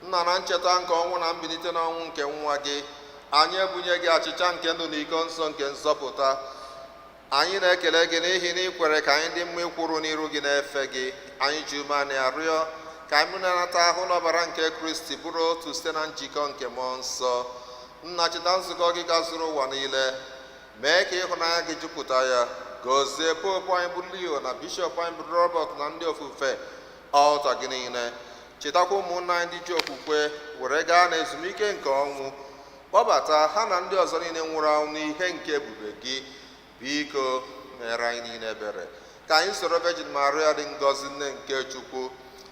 Nna, na ncheta nke ọnwụ na mbilite n'ọnwụ nke nwa gị, anyị ebunye gị achịcha nke ndụ na iko nsọ nke nzọpụta. Anyị na-ekele gị n'ihi na ị kwere ka anyị dị mma ịkwụrụ n'iru gị na-efe gị. Anyị ji umeanị arịọ ka anyị na-anata ahụ n'ọbara nke Kristi bụrụ otu site na njikọ nke mmụọ nsọ. Nna, cheta nzukọ gị gazuru ụwa niile, mee ka ịhụnanya gị jupụta ya. Gọzie popu anyị bụ Leo na bishọp anyị bụ Robert na ndị ofufe ọlta gị niile. Chetakwa ụmụnna anyị ndị ji okwukwe were gaa n'ezumike nke ọnwụ. Kpọbata ha na ndị ọzọ niile nwụrụ anwụ n'ihe nke ebube gị. Biko mere anyị niile ebere. Ka anyị soro Virgin Maria dị ngọzi, nne nke Chukwu,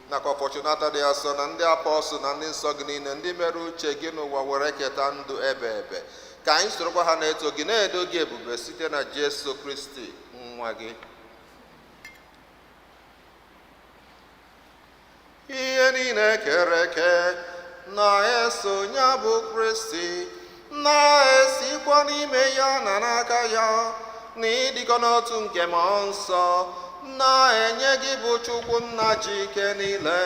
nakwa Fortunata dị asọ na ndị apọstụl na ndị nsọ gị niile, ndị mere uche gị n'ụwa were keta ndụ ebe ebe. Ka anyị sorokwa ha na-eto gị, na-edo gị ebube site na Jesu Kristi nwa gị. Ihe niile kere eke na-eso ya bụ Kristi, na-esikwa n'ime ya na n'aka ya, na ịdịkọ n'otu nke mmụọ nsọ, na-enye gị bụ Chukwu Nna ji ike niile,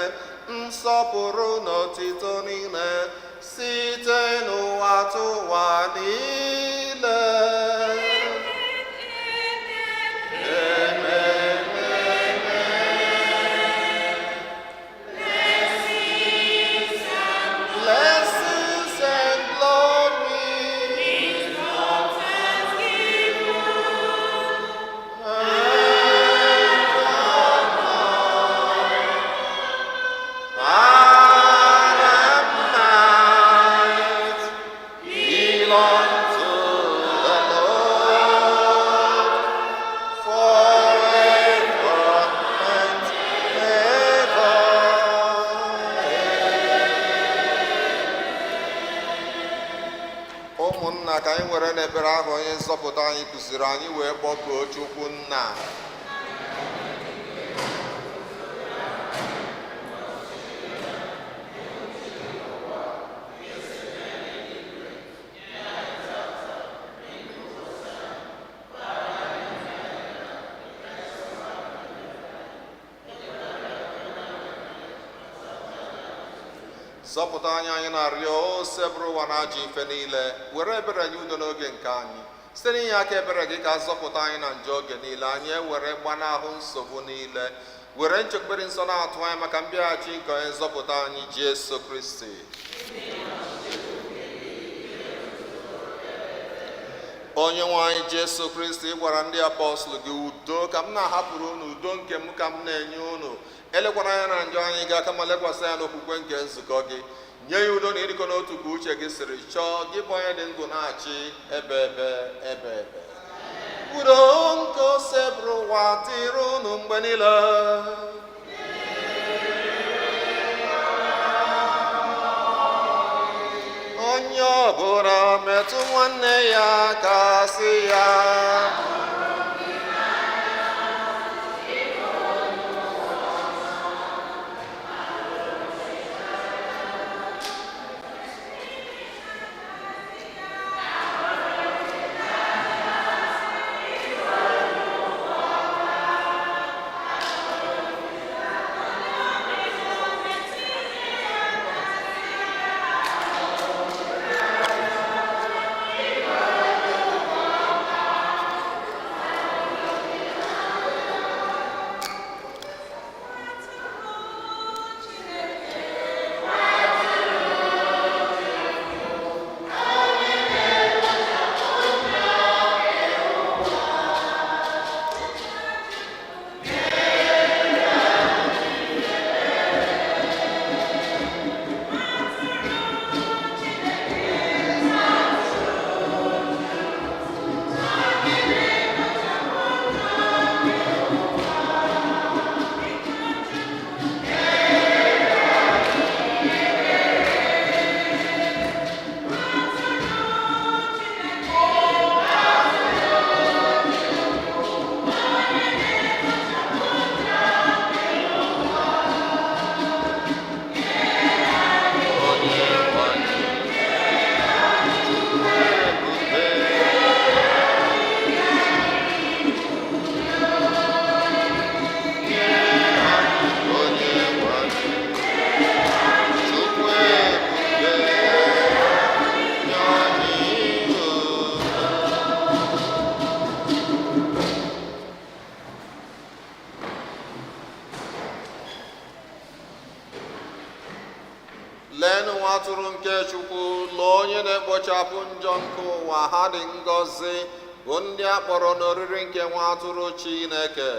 nsọpụrụ na otito niile, site n'ụwa tụwa niile. Ụmụnna, ka anyị were n'ebere ahụ onye nzọpụta anyị kụziri anyị wee kpọkuo Chukwu Nna. Zọpụta anyị na-arịọ ose bụrụ ụwa na ajọ ife niile. Were ebere nye udo n'oge nke anyị. Site n'inye aka ebere gị ka zọpụta anyị na njọ oge niile. Anyị ewere gbanahụ nsogbu niile. Were nchekwubere nsọ na-atụ anyị maka mbịaghachi nke onye nzọpụta anyị Jesu Kristi. Onye nwe anyị Jesu Kristi, ị gwara ndị apọstụl gị, udo ka m na-ahapụrụ unu, udo nke m ka m na-enye unu. Elekwana anya na njọ anyị ga, kama lekwasị ya n'okwukwe nke nzukọ gị. Nye ya udo na ịdịkọ n'otu ka uche gị siri chọọ, gị bụ onye dị ndụ na-achị ebe ebe ebe ebe. Udo nke ose bụrụ ụwa dịrị unu mgbe niile. Onye ọbụla metụ nwanne ya aka, sị ya, Leenụ nwa atụrụ nke Chukwu, lee onye na-ekpochapụ njọ nke ụwa. Ha dị ngọzi bụ ndị a kpọrọ n'oriri nke nwa atụrụ Chineke.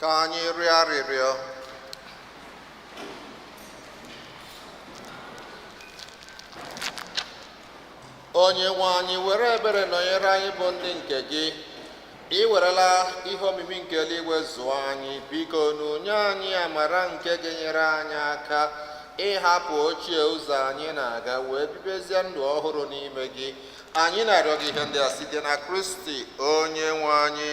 Ka anyị rịọ arịrịọ. Onye nwe anyị were ebere nọnyere anyị bụ ndị nke gị. I werela ihe omimi nke eluigwe zụọ anyị, biko n'unye anyị amara nke ga-enyere anyị aka ịhapụ ochie ụzọ anyị na-aga wee bibezie ndụ ọhụrụ n'ime gị. Anyị na-arịọ gị ihe ndị a site na Kristi onye nwe anyị.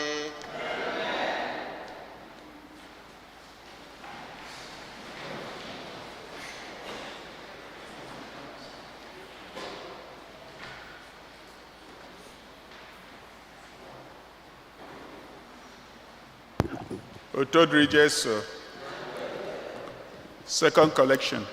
Otodri Jesu. Second collection.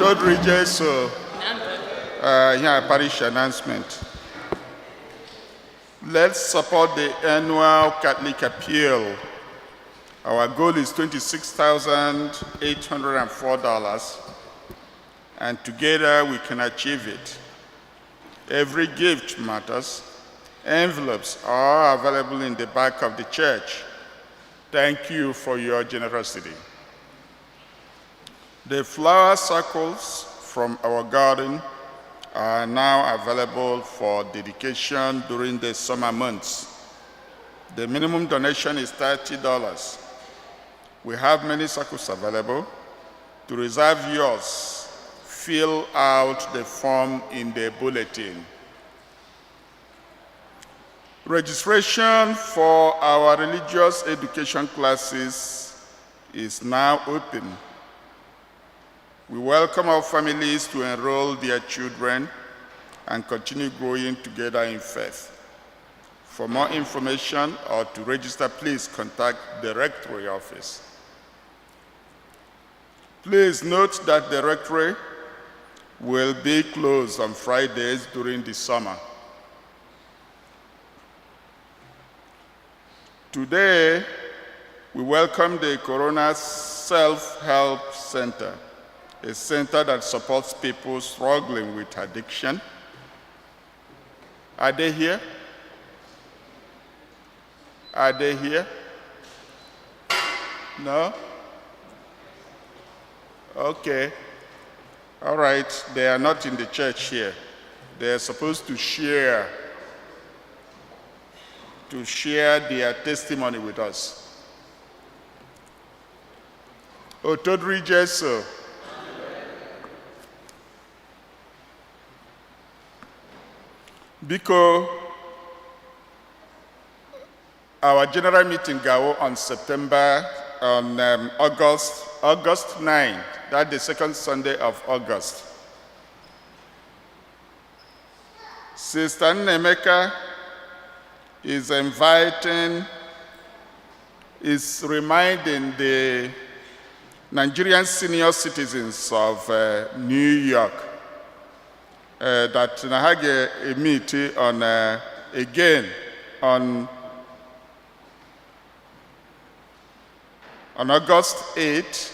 Otodri Jesu. Here a parish announcement. Let's support the annual Catholic appeal. Our goal is $26,804, and together we can achieve it. Every gift matters. Envelopes are available in the back of the church. Thank you for your generosity. The flower circles from our garden are now available for dedication during the summer months. The minimum donation is $30. We have many circles available. To reserve yours, fill out the form in the bulletin. Registration for our religious education classes is now open. We welcome our families to enroll their children and continue growing together in faith. For more information or to register, please contact the Rectory office. Please note that the Rectory will be closed on Fridays during the summer. Today, we welcome the Corona Self-Help Center, a center that supports people struggling with addiction. Are they here? Are they here? No? Okay. All right, they are not in the church here. They are supposed to share their testimony with us. Otodri Jesu. Biko, our general meeting go on August 9, that's the second Sunday of August. Sister Nemeka is reminding the Nigerian senior citizens of New York that Nahage a meeting on again on August 8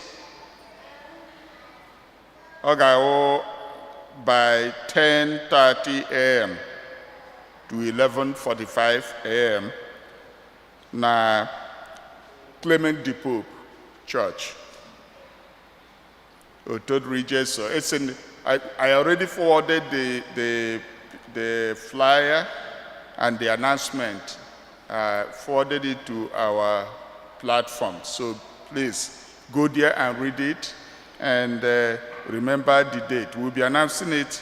ọ by 10:30 a.m. to 11:45 a.m. na Clement the Pope Church. So it's in. I already forwarded the flyer and the announcement. Forwarded it to our platform. So please go there and read it, and remember the date. We'll be announcing it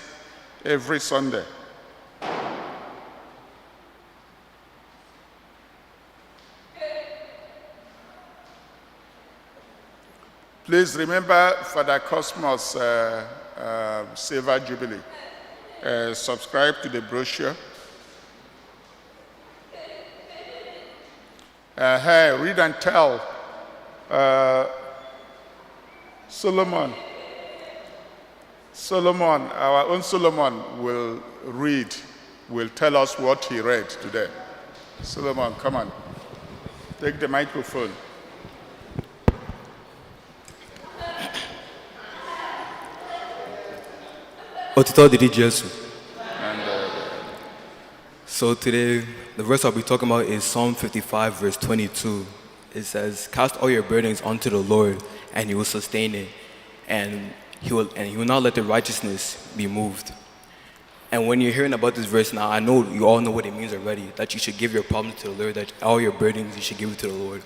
every Sunday. Please remember Father Cosmos' Silver Jubilee. Subscribe to the brochure. Hey, read and tell. Solomon, our own Solomon will read, will tell us what he read today. Solomon, come on. Take the microphone. Otito didi Jesu. So today, the verse I'll be talking about is Psalm 55, verse 22. It says, "Cast all your burdens onto the Lord, and He will sustain it, and He will not let the righteousness be moved." And when you're hearing about this verse now, I know you all know what it means already, that you should give your problems to the Lord, that all your burdens you should give it to the Lord.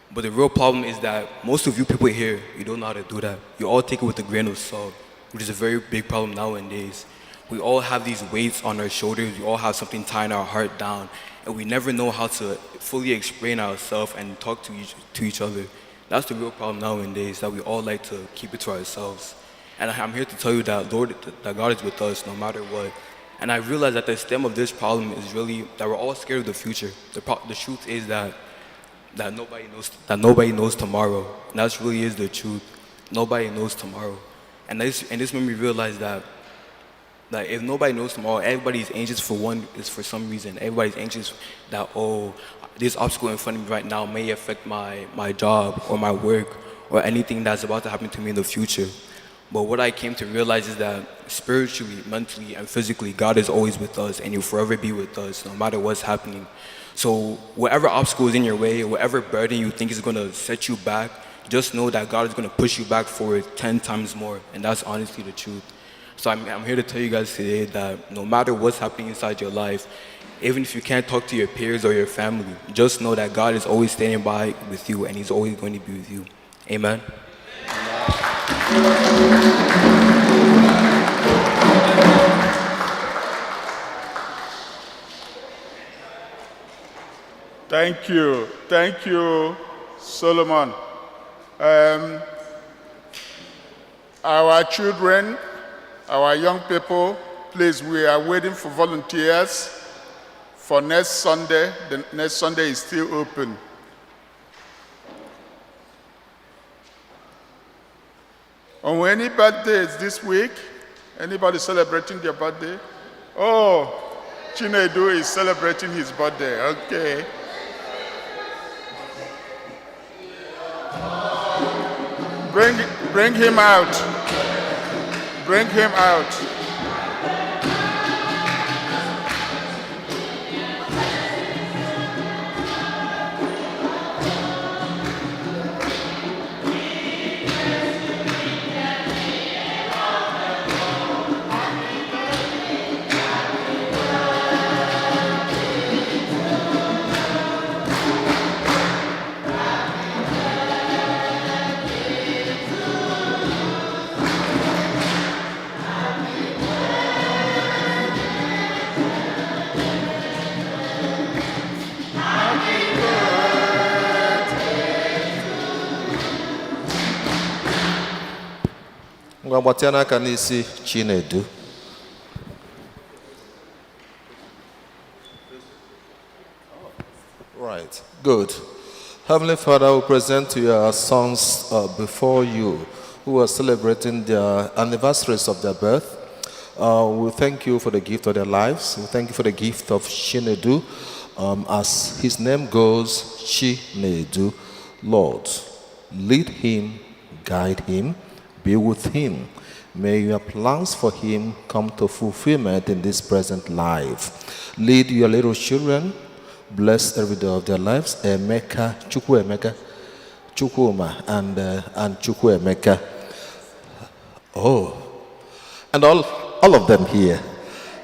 But the real problem is that most of you people here, you don't know how to do that. You all take it with a grain of salt, which is a very big problem nowadays. We all have these weights on our shoulders. We all have something tying our heart down, and we never know how to fully explain ourselves and talk to each other. That's the real problem nowadays, that we all like to keep it to ourselves. And I'm here to tell you that that God is with us no matter what. And I realize that the stem of this problem is really that we're all scared of the future. The truth is that nobody knows tomorrow. And that really is the truth. Nobody knows tomorrow. And this made me realize that if nobody knows tomorrow, everybody's anxious for some reason. Everybody's anxious that, oh, this obstacle in front of me right now may affect my job or my work or anything that's about to happen to me in the future. But what I came to realize is that spiritually, mentally, and physically, God is always with us, and He'll forever be with us no matter what's happening. So whatever obstacle is in your way, whatever burden you think is going to set you back, just know that God is going to push you back forward 10 times more, and that's honestly the truth. So I'm here to tell you guys today that no matter what's happening inside your life, even if you can't talk to your peers or your family, just know that God is always standing by with you, and He's always going to be with you. Amen. Thank you, Solomon. Our children, our young people, please, we are waiting for volunteers for next Sunday. The next Sunday is still open. On any birthdays this week? Anybody celebrating their birthday? Oh, Chinedu is celebrating his birthday. Okay. Bring him out. Bring him out. Ngwabatiana kanisi Chinedu. Right, good. Heavenly Father, we present to you our sons before you who are celebrating their anniversaries of their birth. We thank you for the gift of their lives. We thank you for the gift of Chinedu. As his name goes, Chinedu. Lord, lead him, guide him, be with him. May your plans for him come to fulfillment in this present life. Lead your little children. Bless every day of their lives. Emeka, Chukwuemeka, Chukwuma, and Chukwuemeka. Oh, and all of them here.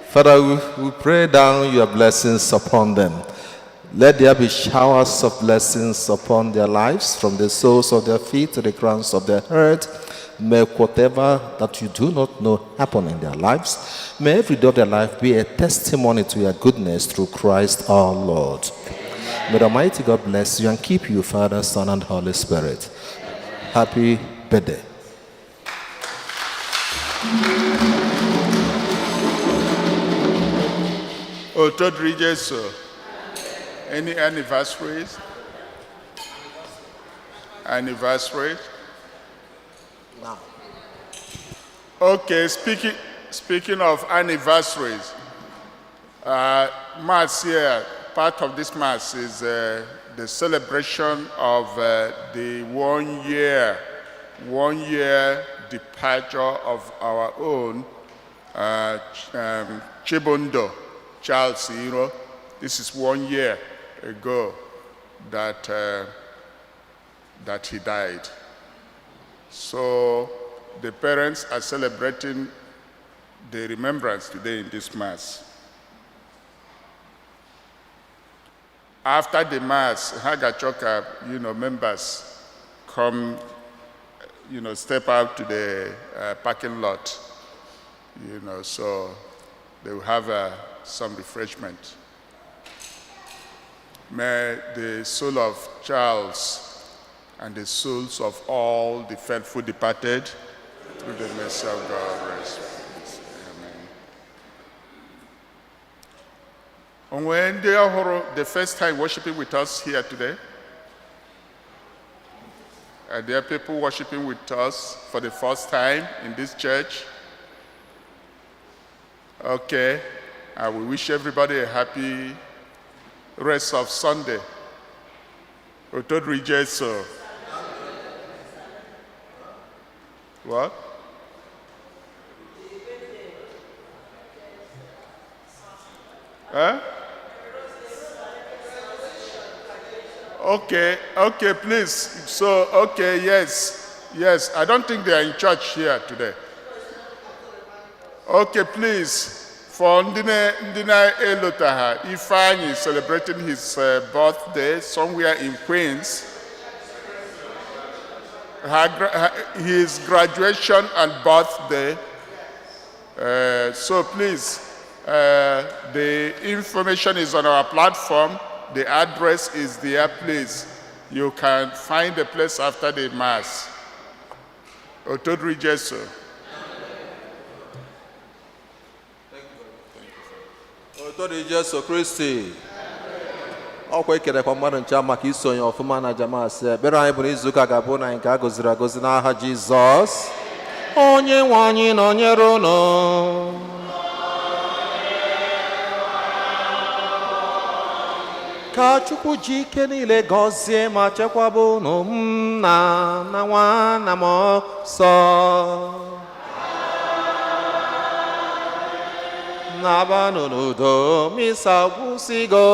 Father, we pray down your blessings upon them. Let there be showers of blessings upon their lives, from the soles of their feet to the crowns of their head. May whatever that you do not know happen in their lives. May every day of their life be a testimony to your goodness through Christ our Lord. May the Almighty God bless you and keep you, Father, Son, and Holy Spirit. Happy birthday. Otodri Jesu. Any anniversaries? Anniversary? Now. Okay, speaking of anniversaries, Mass here, part of this Mass is the celebration of the 1 year departure of our own Chibundo, Charles, this is 1 year ago that he died. So the parents are celebrating the remembrance today in this Mass. After the Mass, Hagachoka, members come, step out to the parking lot, so they will have some refreshment. May the soul of Charles and the souls of all the faithful departed through the mercy of God rest. Amen. When they are the first time worshiping with us here today, and there are people worshiping with us for the first time in this church. Okay, I will wish everybody a happy rest of Sunday. Otodri Jesu. What? Huh? Okay, please. So, okay, yes. I don't think they are in church here today. Okay, please. For Ndina Elotaha, Ifeanyi is celebrating his birthday somewhere in Queens. His graduation and birthday. So please, the information is on our platform. The address is there, please. You can find a place after the Mass. Otodri Jesu. Otodri Jesu Kristi. Ọkwa ekelekwa mmadụ ncha maka isonye ọfụma na Jamas. Ekpere anyị bụ n'izuụka ga-abụ na nke a gọziri agọzi n'aha Jizọs. Onye nwe anyị nọnyere unu. Ka Chukwu ji ike niile gọzie ma chekwaba unu na nwa na mmụọ nsọ. N'abanụ n'udo, misa gwụsịgo.